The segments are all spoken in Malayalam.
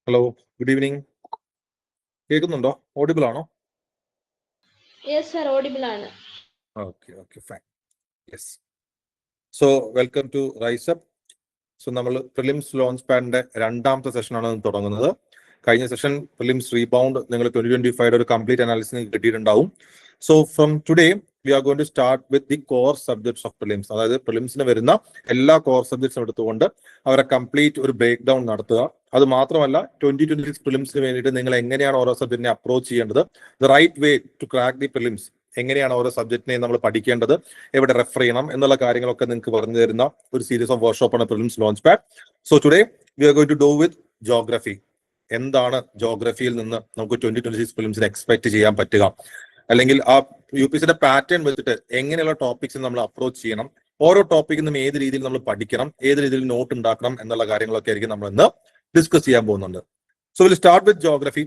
Hello, good evening. കേൾക്കുന്നുണ്ടോ? ഓഡിബിൾ ആണോ? യെസ് സർ, ഓഡിബിൾ ആണ്. Okay fine. Yes. So welcome to rise up. So നമ്മൾ പ്രിലിംസ് ലോഞ്ച് പാഡിന്റെ രണ്ടാമത്തെ സെഷനാണ് തുടങ്ങുന്നത്. കഴിഞ്ഞ സെഷൻ പ്രിലിംസ് റീബൗണ്ട് നിങ്ങൾ 2025 ഒരു കംപ്ലീറ്റ് അനാലിസിസ് കിട്ടിയിട്ടുണ്ടാവും. So from today we are going to start with the core subjects of prelims. അതായത് പ്രിലിംസിന് വരുന്ന എല്ലാ കോർ സബ്ജക്ട്സും എടുത്തുകൊണ്ട് അവരെ കംപ്ലീറ്റ് ഒരു ബ്രേക്ക് ഡൗൺ നടത്തുക. അത് മാത്രമല്ല 2026 പ്രിലിംസിന് വേണ്ടിയിട്ട് നിങ്ങൾ എങ്ങനെയാണ് ഓരോ സബ്ജക്റ്റിനെ അപ്രോച്ച് ചെയ്യേണ്ടത്, the right way to crack the prelims, എങ്ങനെയാണ് ഓരോ സബ്ജക്റ്റിനെയും നമ്മൾ പഠിക്കേണ്ടത്, എവിടെ റെഫർ ചെയ്യണം എന്നുള്ള കാര്യങ്ങളൊക്കെ നിങ്ങൾക്ക് പറഞ്ഞു തരുന്ന ഒരു സീരീസ് ഓഫ് വർക്ക്ഷോപ്പാണ് prelims launch pad. So today we are going to do with geography. എന്താണ് ജോഗ്രഫിയിൽ നിന്ന് നമുക്ക് 2026 പ്രിലിംസിന് എക്സ്പെക്ട് ചെയ്യാൻ പറ്റുക, അല്ലെങ്കിൽ ആ UPSCയുടെ പാറ്റേൺ വെച്ചിട്ട് എങ്ങനെയുള്ള ടോപ്പിക്സ് നമ്മൾ അപ്രോച്ച് ചെയ്യണം, ഓരോ ടോപ്പിക്കിൽ നിന്നും ഏത് രീതിയിൽ നമ്മൾ പഠിക്കണം, ഏത് രീതിയിൽ നോട്ട് ഉണ്ടാക്കണം എന്നുള്ള കാര്യങ്ങളൊക്കെ ആയിരിക്കും നമ്മൾ ഇന്ന് ഡിസ്കസ് ചെയ്യാൻ പോകുന്നുണ്ട്. So will start with geography.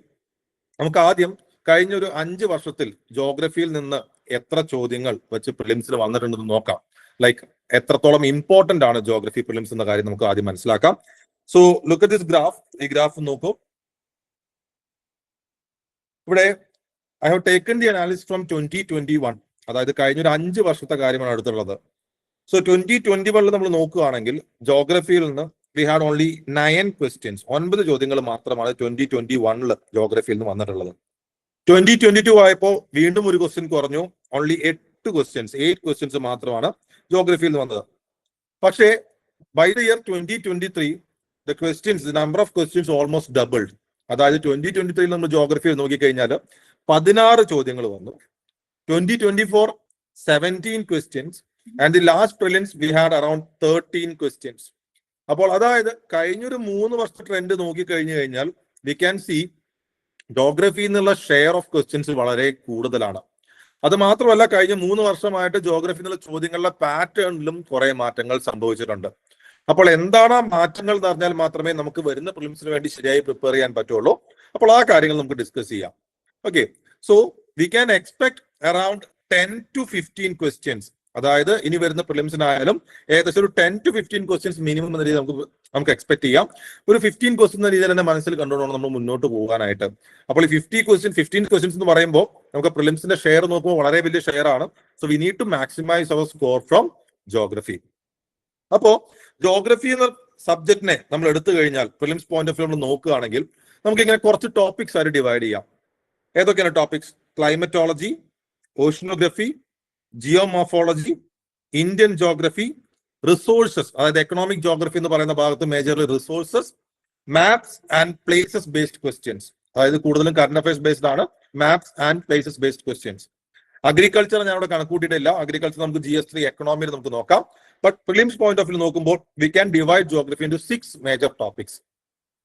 നമുക്ക് ആദ്യം കഴിഞ്ഞ ഒരു 5 വർഷത്തിൽ ജോഗ്രഫിയിൽ നിന്ന് എത്ര ചോദ്യങ്ങൾ വെച്ച് പ്രിലിംസിൽ വന്നിട്ടുണ്ടെന്ന് നോക്കാം. ലൈക്ക് എത്രത്തോളം ഇമ്പോർട്ടന്റ് ആണ് ജോഗ്രഫി പ്രിലിംസ് എന്ന കാര്യം നമുക്ക് ആദ്യം മനസ്സിലാക്കാം. So look at this graph. ഈ ഗ്രാഫ് നോക്കൂ. ഇവിടെ I have taken the analysis from 2021. അതായത് കഴിഞ്ഞ ഒരു 5 വർഷത്തെ കാര്യമാണ് എടുത്തുള്ളത്. സോ 2021 നമ്മൾ നോക്കുകയാണെങ്കിൽ ജോഗ്രഫിയിൽ നിന്ന് വി ഹാഡ് ഓൺലി 9 ക്വസ്റ്റ്യൻസ്. 9 ചോദ്യങ്ങൾ മാത്രമാണ് 2021 ജോഗ്രഫിയിൽ നിന്ന് വന്നിട്ടുള്ളത്. 2022 ആയപ്പോൾ വീണ്ടും ഒരു ക്വസ്റ്റ്യൻ കുറഞ്ഞു. ഓൺലി 8 ക്വസ്റ്റ്യൻസ് മാത്രമാണ് ജോഗ്രഫിയിൽ നിന്ന് വന്നത്. പക്ഷേ by the year 2023 the number of questions almost doubled. അതായത് 2023 നമ്മൾ ജോഗ്രഫിയിൽ നോക്കിക്കഴിഞ്ഞാൽ 16 ചോദ്യങ്ങൾ വന്നു. 2024 17 questions and the last prelims we had around 13 questions. അപ്പോൾ അതായത് കഴിഞ്ഞൊരു 3 വർഷത്തെ ട്രെൻഡ് നോക്കിക്കഴിഞ്ഞു കഴിഞ്ഞാൽ വി ക്യാൻ സി ജോഗ്രഫിയിൽ നിന്നുള്ള ഷെയർ ഓഫ് ക്വസ്റ്റ്യൻസ് വളരെ കൂടുതലാണ്. അത് മാത്രമല്ല കഴിഞ്ഞ 3 വർഷമായിട്ട് ജോഗ്രഫി എന്നുള്ള ചോദ്യങ്ങളുടെ പാറ്റേണിലും കുറെ മാറ്റങ്ങൾ സംഭവിച്ചിട്ടുണ്ട്. അപ്പോൾ എന്താണ് ആ മാറ്റങ്ങൾ എന്ന് പറഞ്ഞാൽ മാത്രമേ നമുക്ക് വരുന്ന പ്രിലിംസിന് വേണ്ടി ശരിയായി പ്രിപ്പയർ ചെയ്യാൻ പറ്റുള്ളൂ. അപ്പോൾ ആ കാര്യങ്ങൾ നമുക്ക് ഡിസ്കസ് ചെയ്യാം. Okay, so we can expect around 10 to 15 questions. അതായത് ഇനി വരുന്ന പ്രിലിംസിനായാലും ഏകദേശം ഒരു 10 to 15 ക്വസ്റ്റ്യൻസ് മിനിമം എന്ന രീതിയിൽ നമുക്ക് എക്സ്പെക്ട് ചെയ്യാം. ഒരു 15 ക്വസ്റ്റ്യൻ എന്ന രീതിയിൽ തന്നെ മനസ്സിൽ കണ്ടുകൊണ്ടാണ് നമ്മൾ മുന്നോട്ട് പോകാനായിട്ട്. അപ്പോൾ ഈ 15 ക്വസ്റ്റ്യൻസ് എന്ന് പറയുമ്പോൾ നമുക്ക് പ്രിലിംസിന്റെ ഷെയർ നോക്കുമ്പോൾ വളരെ വലിയ ഷെയർ ആണ്. So we need to maximise our score from geography. അപ്പോ ജോഗ്രഫി എന്ന സബ്ജക്റ്റിനെ നമ്മൾ എടുത്തു കഴിഞ്ഞാൽ പ്രിലിംസ് പോയിന്റ് ഓഫ് വ്യൂ നമ്മൾ നോക്കുകയാണെങ്കിൽ നമുക്ക് ഇങ്ങനെ കുറച്ച് ടോപ്പിക്സ് ആയിട്ട് ഡിവൈഡ് ചെയ്യാം. ഏതൊക്കെയാണ് topics? Climatology, oceanography, geomorphology, Indian geography, resources, അതായത് എക്കണോമിക് ജോഗ്രഫി എന്ന് പറയുന്ന ഭാഗത്ത് majorly resources, maps and places based questions, അതായത് കൂടുതലും കറന്റ് അഫയേഴ്സ് ബേസ്ഡ് ആണ്. Maps and places based questions. Agriculture ഞാൻ ഇവിടെ കണക്കൂട്ടിയിട്ടില്ല. അഗ്രികൾച്ചർ നമുക്ക് GS3 എക്കണോമിയിൽ നമുക്ക് നോക്കാം. But prelims point of view നോക്കുമ്പോൾ we can divide geography into 6 major topics.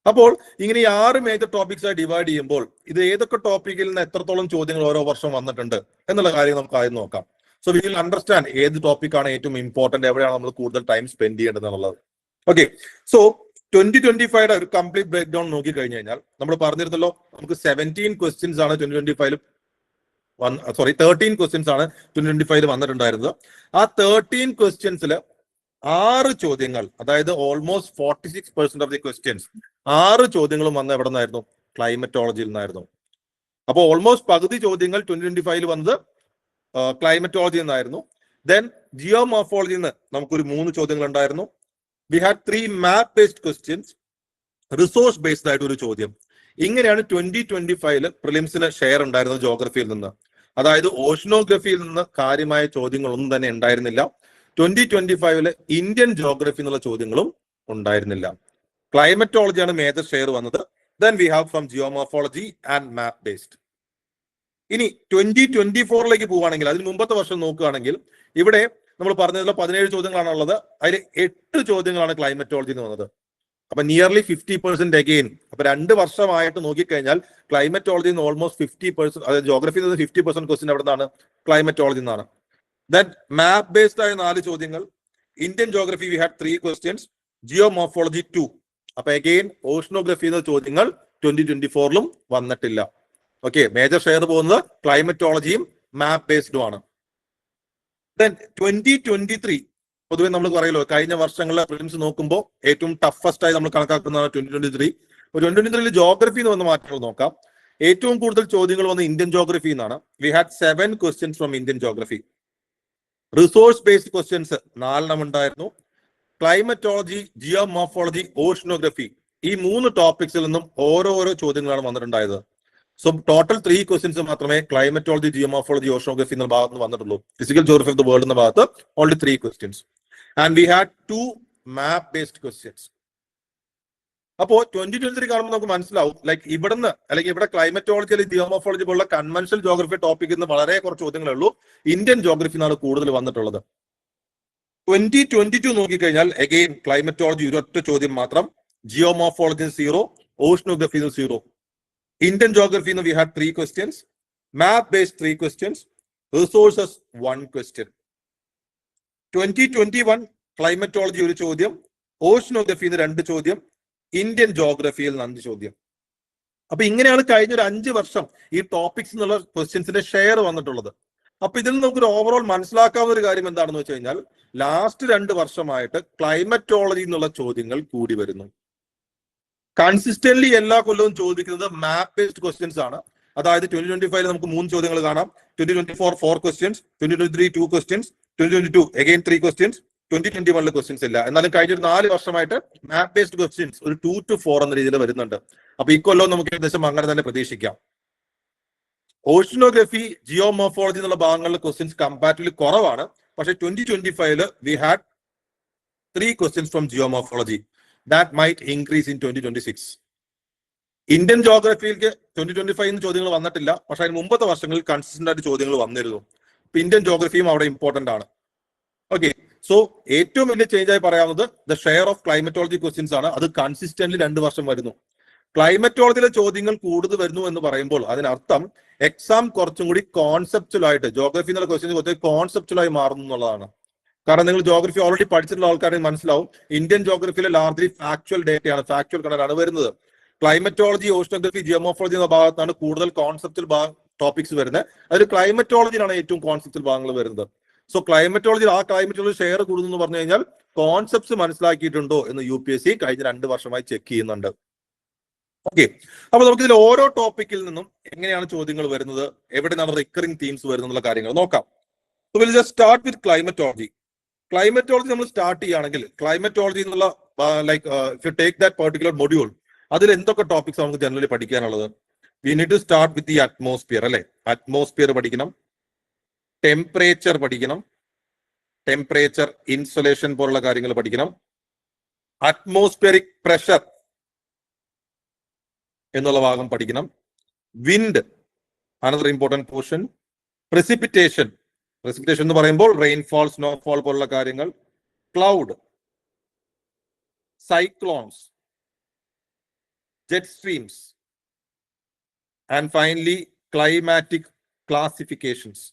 അപ്പോൾ ഇങ്ങനെ ഈ 6 മേജർ ടോപ്പിക്സ് ആയി ഡിവൈഡ് ചെയ്യുമ്പോൾ ഇത് ഏതൊക്കെ ടോപ്പിക്കിൽ നിന്ന് എത്രത്തോളം ചോദ്യങ്ങൾ ഓരോ വർഷം വന്നിട്ടുണ്ട് എന്നുള്ള കാര്യം നമുക്ക് ആദ്യം നോക്കാം. സോ വി വിൽ അണ്ടർസ്റ്റാൻഡ് ഏത് ടോപ്പിക്കാണ് ഏറ്റവും ഇമ്പോർട്ടന്റ്, എവിടെയാണ് നമ്മൾ കൂടുതൽ ടൈം സ്പെൻഡ് ചെയ്യേണ്ടത് എന്നുള്ളത്. ഓക്കെ, സോ 2025 ഒരു കംപ്ലീറ്റ് ബ്രേക്ക് ഡൗൺ നോക്കി കഴിഞ്ഞു കഴിഞ്ഞാൽ നമ്മൾ പറഞ്ഞിരുന്നല്ലോ നമുക്ക് 17 ക്വസ്റ്റ്യൻസ് ആണ് 2025 13 ക്വസ്റ്റ്യൻസ് ആണ് 2025 വന്നിട്ടുണ്ടായിരുന്നത്. ആ 13 ക്വസ്റ്റ്യൻസിൽ 6 ചോദ്യങ്ങൾ, അതായത് ഓൾമോസ്റ്റ് 46% ഓഫ് ദി ക്വസ്റ്റ്യൻസ്, 6 ചോദ്യങ്ങളും വന്ന എവിടെ നിന്നായിരുന്നു? ക്ലൈമറ്റോളജിയിൽ നിന്നായിരുന്നു. അപ്പോൾ ഓൾമോസ്റ്റ് പകുതി ചോദ്യങ്ങൾ 2025 വന്നത് ക്ലൈമറ്റോളജിയിൽ നിന്നായിരുന്നു. ദെൻ ജിയോമോർഫോളജിയിൽ നിന്ന് നമുക്കൊരു 3 ചോദ്യങ്ങൾ ഉണ്ടായിരുന്നു. V had 3 map based questions, resource based ആയിട്ട് ഒരു ചോദ്യം. ഇങ്ങനെയാണ് 2025 പ്രിലിംസിന് ഷെയർ ഉണ്ടായിരുന്നത് ജോഗ്രഫിയിൽ നിന്ന്. അതായത് ഓഷ്യനോഗ്രഫിയിൽ നിന്ന് കാര്യമായ ചോദ്യങ്ങളൊന്നും തന്നെ ഉണ്ടായിരുന്നില്ല. 2025 ഇന്ത്യൻ ജോഗ്രഫി എന്നുള്ള ചോദ്യങ്ങളും ഉണ്ടായിരുന്നില്ല. ക്ലൈമറ്റോളജിയാണ് മേജർ ഷെയർ വന്നത്. Then we have from geomorphology and map based. ഇനി 2024 പോവുകയാണെങ്കിൽ അതിന് മുമ്പത്തെ വർഷം നോക്കുകയാണെങ്കിൽ ഇവിടെ നമ്മൾ പറഞ്ഞതിൽ 17 ചോദ്യങ്ങളാണ് ഉള്ളത്. അതിൽ 8 ചോദ്യങ്ങളാണ് ക്ലൈമറ്റോളജിയിൽ നിന്ന് വന്നത്. അപ്പൊ നിയർലി 50% അഗെയിൻ. അപ്പൊ 2 വർഷമായിട്ട് നോക്കിക്കഴിഞ്ഞാൽ ക്ലൈമറ്റോളജിയിൽ നിന്ന് ഓൾമോസ്റ്റ് 50%, അതായത് ജോഗ്രഫിയിൽ നിന്ന് 50% ക്വസ്റ്റ്യൻ എവിടെ നിന്നാണ്? ക്ലൈമറ്റോളജിയിൽ നിന്നാണ്. ദെൻ മാപ്പ് ബേസ്ഡ് ആയ 4 ചോദ്യങ്ങൾ. Indian geography V had 3 questions, geomorphology 2. അപ്പൊ അഗെയിൻ ഓഷ്യനോഗ്രഫി എന്ന ചോദ്യങ്ങൾ 2024 വന്നിട്ടില്ല. ഓക്കെ, മേജർ ഷെയർ പോകുന്നത് ക്ലൈമറ്റോളജിയും മാപ്പ് ബേസ്ഡും ആണ്. ദെൻ 2023 പൊതുവെ നമ്മൾ പറയല്ലോ കഴിഞ്ഞ വർഷങ്ങളിലെ പ്രിലിംസ് നോക്കുമ്പോൾ ഏറ്റവും ടഫസ്റ്റ് ആയി നമ്മൾ കണക്കാക്കുന്നതാണ് 2023. ഇപ്പോൾ 2023 ജോഗ്രഫി എന്ന് വന്ന മാറ്റങ്ങൾ നോക്കാം. ഏറ്റവും കൂടുതൽ ചോദ്യങ്ങൾ വന്ന ഇന്ത്യൻ ജോഗ്രഫി എന്നാണ്. We had 7 questions from Indian geography. Resource based questions 4 ഉണ്ടായിരുന്നു. ക്ലൈമറ്റോളജി, ജിയോമോർഫോളജി, ഓഷ്യനോഗ്രഫി ഈ 3 ടോപ്പിക്സിൽ നിന്നും ഓരോരോ ചോദ്യങ്ങളാണ് വന്നിട്ടുണ്ടായത്. സോ ടോട്ടൽ 3 ക്വസ്റ്റ്യൻസ് മാത്രമേ ക്ലൈമറ്റോളജി, ജിയോമോർഫോളജി, ഓഷ്യനോഗ്രഫി എന്ന ഭാഗത്ത് നിന്ന് വന്നിട്ടുള്ളൂ. Physical geography of the world എന്ന ഭാഗത്ത് only 3 questions. And we had 2 map based questions. അപ്പോ 2023 കാണുമ്പോൾ നമുക്ക് മനസ്സിലാവും ലൈക്ക് ഇവിടുന്ന് അല്ലെങ്കിൽ ഇവിടെ ക്ലൈമറ്റോളജി അല്ലെങ്കിൽ ജിയോമോർഫോളജി പോലുള്ള കൺവെൻഷണൽ ജോഗ്രഫി ടോപ്പിക്കിൽ നിന്ന് വളരെ കുറച്ച് ചോദ്യങ്ങളേ ഉള്ളൂ. ഇന്ത്യൻ ജോഗ്രഫിന്നാണ് കൂടുതൽ വന്നിട്ടുള്ളത്. 2022 നോക്കിക്കഴിഞ്ഞാൽ അഗെയിൻ ക്ലൈമറ്റോളജി ഒരൊറ്റ ചോദ്യം മാത്രം, geomorphology 0, oceanography 0. Indian geography V had 3 questions, map based 3 questions, resources 1 question. 2021 climatology 1 ചോദ്യം, ഓഷ്യനോഗ്രഫി 2 ചോദ്യം, ഇന്ത്യൻ ജോഗ്രഫിയിൽ 5 ചോദ്യം. അപ്പൊ ഇങ്ങനെയാണ് കഴിഞ്ഞ ഒരു 5 വർഷം ഈ ടോപ്പിക്സ് എന്നുള്ള ക്വസ്റ്റ്യൻസിന്റെ ഷെയർ വന്നിട്ടുള്ളത്. അപ്പൊ ഇതിൽ നമുക്കൊരു ഓവറോൾ മനസ്സിലാക്കാവുന്ന ഒരു കാര്യം എന്താണെന്ന് വെച്ച് കഴിഞ്ഞാൽ ലാസ്റ്റ് 2 വർഷമായിട്ട് ക്ലൈമറ്റോളജി എന്നുള്ള ചോദ്യങ്ങൾ കൂടി വരുന്നു. കൺസിസ്റ്റന്റ്ലി എല്ലാ കൊല്ലവും ചോദിക്കുന്നത് മാപ്പ് ബേസ്ഡ് ക്വസ്റ്റ്യൻസ് ആണ്. അതായത് 2025 നമുക്ക് 3 ചോദ്യങ്ങൾ കാണാം. 2024 4 questions, 2023 2 questions, 2022 again 3 questions, 2021 questions ഇല്ല. എന്നാലും കഴിഞ്ഞ ഒരു 4 വർഷമായിട്ട് മാപ്പ് ബേസ്ഡ് ക്വസ്റ്റ്യൻസ് ഒരു 2 to 4 എന്ന രീതിയിൽ വരുന്നുണ്ട്. അപ്പൊ ഈ കൊല്ലം നമുക്ക് ഏകദേശം അങ്ങനെ തന്നെ പ്രതീക്ഷിക്കാം. ഓഷ്യനോഗ്രഫി, ജിയോമോർഫോളജി എന്നുള്ള ഭാഗങ്ങളിലെ ക്വസ്റ്റ്യൻസ് കമ്പാരിറ്റീവ്ലി കുറവാണ്. പക്ഷേ 2025 we had 3 questions from geomorphology. That might increase in 2026. Indian ജോഗ്രഫിയിലേക്ക് 2025 ചോദ്യങ്ങൾ വന്നിട്ടില്ല. പക്ഷെ അതിന് മുമ്പത്തെ വർഷങ്ങളിൽ കൺസിസ്റ്റന്റ് ആയിട്ട് ചോദ്യങ്ങൾ വന്നിരുന്നു. ഇപ്പൊ ഇന്ത്യൻ ജോഗ്രഫിയും അവിടെ ഇമ്പോർട്ടന്റ് ആണ്. ഓക്കെ, സോ ഏറ്റവും വലിയ ചേഞ്ച് ആയി പറയാവുന്നത് the share of climatology questions ആണ്. അത് കൺസിസ്റ്റന്റ്ലി 2 വർഷം വരുന്നു. ക്ലൈമറ്റോളജിയിലെ ചോദ്യങ്ങൾ കൂടുതൽ വരുന്നു എന്ന് പറയുമ്പോൾ അതിനർത്ഥം എക്സാം കുറച്ചും കൂടി കോൺസെപ്റ്റുവൽ ആയിട്ട് ജോഗ്രഫി എന്നുള്ള ക്വസ്റ്റ്യൻസ് കുറച്ച് കോൺസെപ്റ്റുവൽ ആയി മാറുന്നു എന്നുള്ളതാണ്. കാരണം നിങ്ങൾ ജോഗ്രഫി ഓൾറെഡി പഠിച്ചിട്ടുള്ള ആൾക്കാരെ മനസ്സിലാവും ഇന്ത്യൻ ജോഗ്രഫിയിലെ ലാർജ്ലി ഫാക്ച്വൽ ഡേറ്റയാണ്, ഫാക്ച്വൽ കണക്കാണ് വരുന്നത്. ക്ലൈമറ്റോളജി, ഓഷ്യനോഗ്രഫി, ജിയോമോർഫോളജി എന്ന ഭാഗത്താണ് കൂടുതൽ കോൺസെപ്റ്റുവൽ ടോപ്പിക്സ് വരുന്നത്. അതിൽ ക്ലൈമറ്റോളജിയിലാണ് ഏറ്റവും കോൺസെപ്റ്റുവൽ ഭാഗങ്ങൾ വരുന്നത്. സോ ക്ലൈമറ്റോളജി ക്ലൈമറ്റോളജി ഷെയർ കൂടുന്നു എന്ന് പറഞ്ഞു കഴിഞ്ഞാൽ കോൺസെപ്റ്റ്സ് മനസ്സിലാക്കിയിട്ടുണ്ടോ എന്ന് UPSC കഴിഞ്ഞ 2 വർഷമായി ചെക്ക് ചെയ്യുന്നുണ്ട്. ഓക്കെ, അപ്പൊ നമുക്ക് ഇതിൽ ഓരോ ടോപ്പിക്കിൽ നിന്നും എങ്ങനെയാണ് ചോദ്യങ്ങൾ വരുന്നത്, എവിടെയാണ് റിക്കറിംഗ് തീംസ് വരുന്നത് എന്നുള്ള കാര്യങ്ങൾ നോക്കാം. So will just start with climatology. Climatology നമ്മൾ സ്റ്റാർട്ട് ചെയ്യുകയാണെങ്കിൽ ക്ലൈമറ്റോളജി എന്നുള്ള like if you take that particular module അതിൽ എന്തൊക്കെ ടോപ്പിക്സ് നമുക്ക് ജനറലി പഠിക്കാനുള്ളത്? We need to start with the atmosphere അല്ലെ. അറ്റ്മോസ്ഫിയർ പഠിക്കണം, ടെമ്പറേച്ചർ പഠിക്കണം, ടെമ്പറേച്ചർ ഇൻസുലേഷൻ പോലുള്ള കാര്യങ്ങൾ പഠിക്കണം, അറ്റ്മോസ്ഫിയറിക് പ്രഷർ എന്നുള്ള ഭാഗം പഠിക്കണം, wind another important portion, precipitation എന്ന് പറയുമ്പോൾ റെയിൻഫോൾ, സ്നോഫോൾ പോലുള്ള കാര്യങ്ങൾ, cloud, cyclones, jet streams and finally climatic classifications.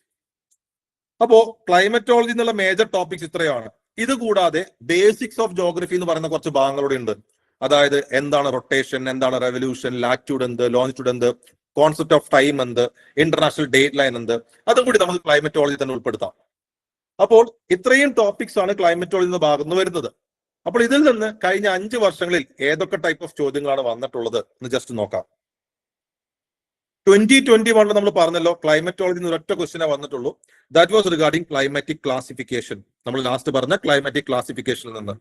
അപ്പോ ക്ലൈമറ്റോളജി എന്നുള്ള മേജർ ടോപ്പിക്സ് ഇത്രയാണ്. ഇത് കൂടാതെ ബേസിക്സ് ഓഫ് ജോഗ്രഫി എന്ന് പറയുന്ന കുറച്ച് ഭാഗങ്ങളൂടെ ഉണ്ട്. അതായത് എന്താണ് റൊട്ടേഷൻ, എന്താണ് റെവല്യൂഷൻ, ലാറ്റിറ്റ്യൂഡ് എന്ത്, ലോഞ്ചിറ്റ്യൂഡ് എന്ത്, കോൺസെപ്റ്റ് ഓഫ് ടൈം എന്ത്, ഇന്റർനാഷണൽ ഡേറ്റ് ലൈൻ എന്ത്, അതും കൂടി നമുക്ക് ക്ലൈമറ്റോളജി തന്നെ ഉൾപ്പെടുത്താം. അപ്പോൾ ഇത്രയും ടോപ്പിക്സ് ആണ് ക്ലൈമറ്റോളജി എന്ന ഭാഗത്ത് നിന്ന് വരുന്നത്. അപ്പോൾ ഇതിൽ നിന്ന് കഴിഞ്ഞ 5 വർഷങ്ങളിൽ ഏതൊക്കെ ടൈപ്പ് ഓഫ് ചോദ്യങ്ങളാണ് വന്നിട്ടുള്ളത് എന്ന് ജസ്റ്റ് നോക്കാം. 2021 നമ്മൾ പറഞ്ഞല്ലോ ക്ലൈമറ്റോളജി ഒരൊറ്റ ക്വസ്റ്റ്യനെ വന്നിട്ടുള്ളൂ. That was regarding climatic classification. നമ്മൾ ലാസ്റ്റ് പറഞ്ഞ ക്ലൈമാറ്റിക് ക്ലാസിഫിക്കേഷനിൽ നിന്ന്.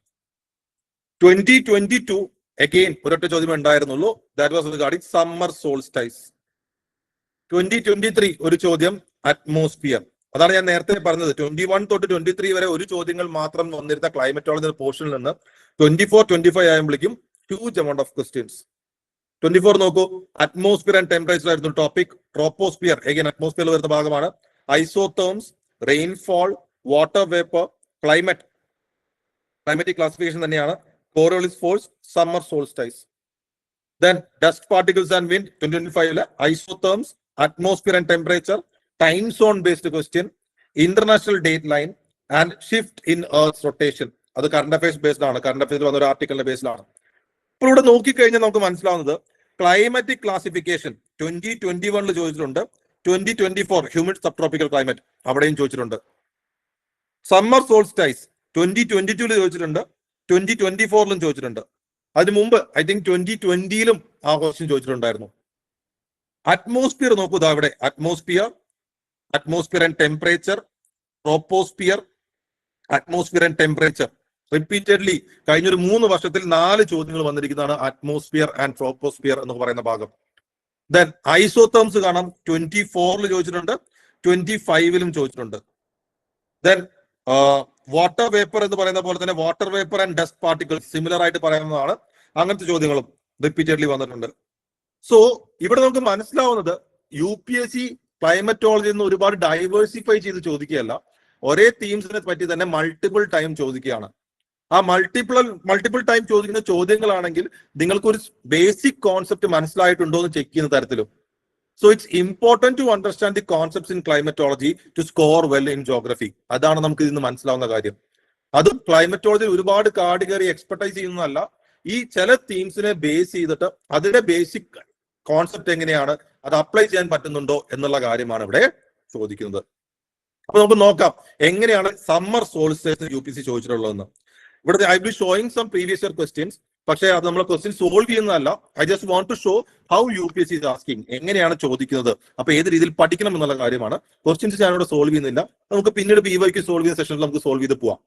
2022 അഗെയിൻ ഒരൊറ്റ ചോദ്യം ഉണ്ടായിരുന്നുള്ളൂ. That was regarding summer solstice. 2023 ഒരു ചോദ്യം അറ്റ്മോസ്ഫിയർ. അതാണ് ഞാൻ നേരത്തെ പറഞ്ഞത്. 21 തൊട്ട് 23 വരെ ഒരു ചോദ്യങ്ങൾ മാത്രം വന്നിരുന്ന ക്ലൈമറ്റോളജി പോർഷനിൽ നിന്ന് 24-25 ആകുമ്പോഴേക്കും ഹ്യൂജ് എമൗണ്ട് ഓഫ് ക്വസ്റ്റ്യൻസ്. 24 നോക്കൂ, അറ്റ്മോസ്ഫിയർ ആൻഡ് ടെമ്പറേച്ചർ ആയിരുന്നു ടോപ്പിക്. ട്രോപ്പോസ്ഫിയർ അഗൈൻ അറ്റ്മോസ്ഫിയറിൽ വരുന്ന ഭാഗമാണ്. Isotherms, rainfall, water vapour, climatic classification തന്നെയാണ്. Coriolis force, summer solstice. Then dust particles and wind 2025 isotherms, atmosphere and temperature, time zone based question, international date line and shift in earth's rotation. അത് കറണ്ട് അഫയേഴ്സ് ബേസ്ഡ് ആണ്. കറണ്ട് അഫയേഴ്സിൽ വന്ന ഒരു ആർട്ടിക്കലിന്റെ ബേസിലാണ്. ഇപ്പോൾ ഇവിടെ നോക്കിക്കഴിഞ്ഞാൽ നമുക്ക് മനസ്സിലാവുന്നത് ക്ലൈമാറ്റിക് ക്ലാസിഫിക്കേഷൻ 2021 ചോദിച്ചിട്ടുണ്ട്. 2024 ഹ്യൂമിഡ് സബ് ട്രോപ്പിക്കൽ ക്ലൈമറ്റ് അവിടെയും ചോദിച്ചിട്ടുണ്ട്. സമ്മർ സോൾസ്റ്റൈസ് 2022 ചോദിച്ചിട്ടുണ്ട്, 2024 ചോദിച്ചിട്ടുണ്ട്. അതിന് മുമ്പ് ഐ തിങ്ക് 2020 ആ ക്വസ്റ്റ്യൻ ചോദിച്ചിട്ടുണ്ടായിരുന്നു. അറ്റ്മോസ്ഫിയർ നോക്കൂ, ഇതാ ഇവിടെ atmosphere and temperature, troposphere, atmosphere and temperature. Repeatedly കഴിഞ്ഞൊരു 3 വർഷത്തിൽ 4 ചോദ്യങ്ങൾ വന്നിരിക്കുന്നതാണ് അറ്റ്മോസ്ഫിയർ ആൻഡ് ട്രോപ്പോസ്ഫിയർ എന്ന് പറയുന്ന ഭാഗം. ദെൻ ഐസോതേംസ് കാണാം, 24 ചോദിച്ചിട്ടുണ്ട്, 25 ചോദിച്ചിട്ടുണ്ട്. ദെൻ വാട്ടർ വേപ്പർ എന്ന് പറയുന്ന പോലെ തന്നെ water vapour and dust particles similar ആയിട്ട് പറയുന്നതാണ്. അങ്ങനത്തെ ചോദ്യങ്ങളും റിപ്പീറ്റഡ്ലി വന്നിട്ടുണ്ട്. സോ ഇവിടെ നമുക്ക് മനസ്സിലാവുന്നത് UPSC ക്ലൈമറ്റോളജി എന്ന് ഒരുപാട് ഡൈവേഴ്സിഫൈ ചെയ്ത് ചോദിക്കുകയല്ല, ഒരേ തീംസിനെ പറ്റി തന്നെ മൾട്ടിപ്പിൾ ടൈം ചോദിക്കുകയാണ്. ആ മൾട്ടിപ്പിൾ ടൈം ചോദിക്കുന്ന ചോദ്യങ്ങളാണെങ്കിൽ നിങ്ങൾക്ക് ഒരു ബേസിക് കോൺസെപ്റ്റ് മനസ്സിലായിട്ടുണ്ടോ എന്ന് ചെക്ക് ചെയ്യുന്ന തരത്തിലും. So it's important to understand the concepts in climatology to score well in geography. അതാണ് നമുക്ക് ഇതിന് മനസ്സിലാവുന്ന കാര്യം. അതും ക്ലൈമറ്റോളജി ഒരുപാട് കാട് കയറി എക്സ്പെർട്ടൈസ് ചെയ്യുന്നതല്ല, ഈ ചില തീംസിനെ ബേസ് ചെയ്തിട്ട് അതിന്റെ ബേസിക് കോൺസെപ്റ്റ് എങ്ങനെയാണ് അത് അപ്ലൈ ചെയ്യാൻ പറ്റുന്നുണ്ടോ എന്നുള്ള കാര്യമാണ് ഇവിടെ ചോദിക്കുന്നത്. അപ്പൊ നമുക്ക് നോക്കാം എങ്ങനെയാണ് സമ്മർ സോൾസ്റ്റിസ് UPSC ചോദിച്ചിട്ടുള്ളതെന്ന്. ഇവിടെ I be showing some previous year questions, പക്ഷേ അത് നമ്മൾ ക്വസ്റ്റ്യൻ സോൾവ് ചെയ്യുന്നതല്ല. I just want to show how UPSC is asking, എങ്ങനെയാണ് ചോദിക്കുന്നത്, അപ്പൊ ഏത് രീതിയിൽ പഠിക്കണം എന്നുള്ള കാര്യമാണ്. ക്വസ്റ്റ്യൻസ് ഞാനിവിടെ സോൾവ് ചെയ്യുന്നില്ല, നമുക്ക് പിന്നീട് PYQ സോൾവ് ചെയ്യുന്ന സെഷനിൽ നമുക്ക് സോൾവ് ചെയ്ത് പോവാം.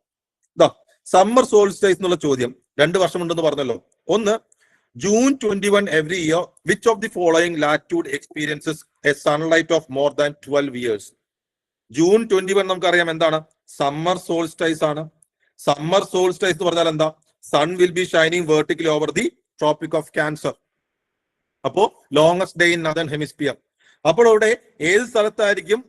ഇതാ സമ്മർ സോൾസ്റ്റിസ് എന്നുള്ള ചോദ്യം 2 വർഷമുണ്ടെന്ന് പറഞ്ഞല്ലോ. ഒന്ന്, June 21 every year, which of the following latitude experiences a sunlight of more than 12 years? June 21 നമുക്കറിയാം എന്താണ്, സമ്മർ സോൾസ്റ്റിസ് ആണ്. സമ്മർ സോൾസ്റ്റിസ് എന്ന് പറഞ്ഞാൽ എന്താ, sun will be shining vertically over the Tropic of Cancer. അപ്പോ longest day in northern hemisphere. അപ്പോൾ അവിടെ ഏത് സ്ഥലത്തായിരിക്കും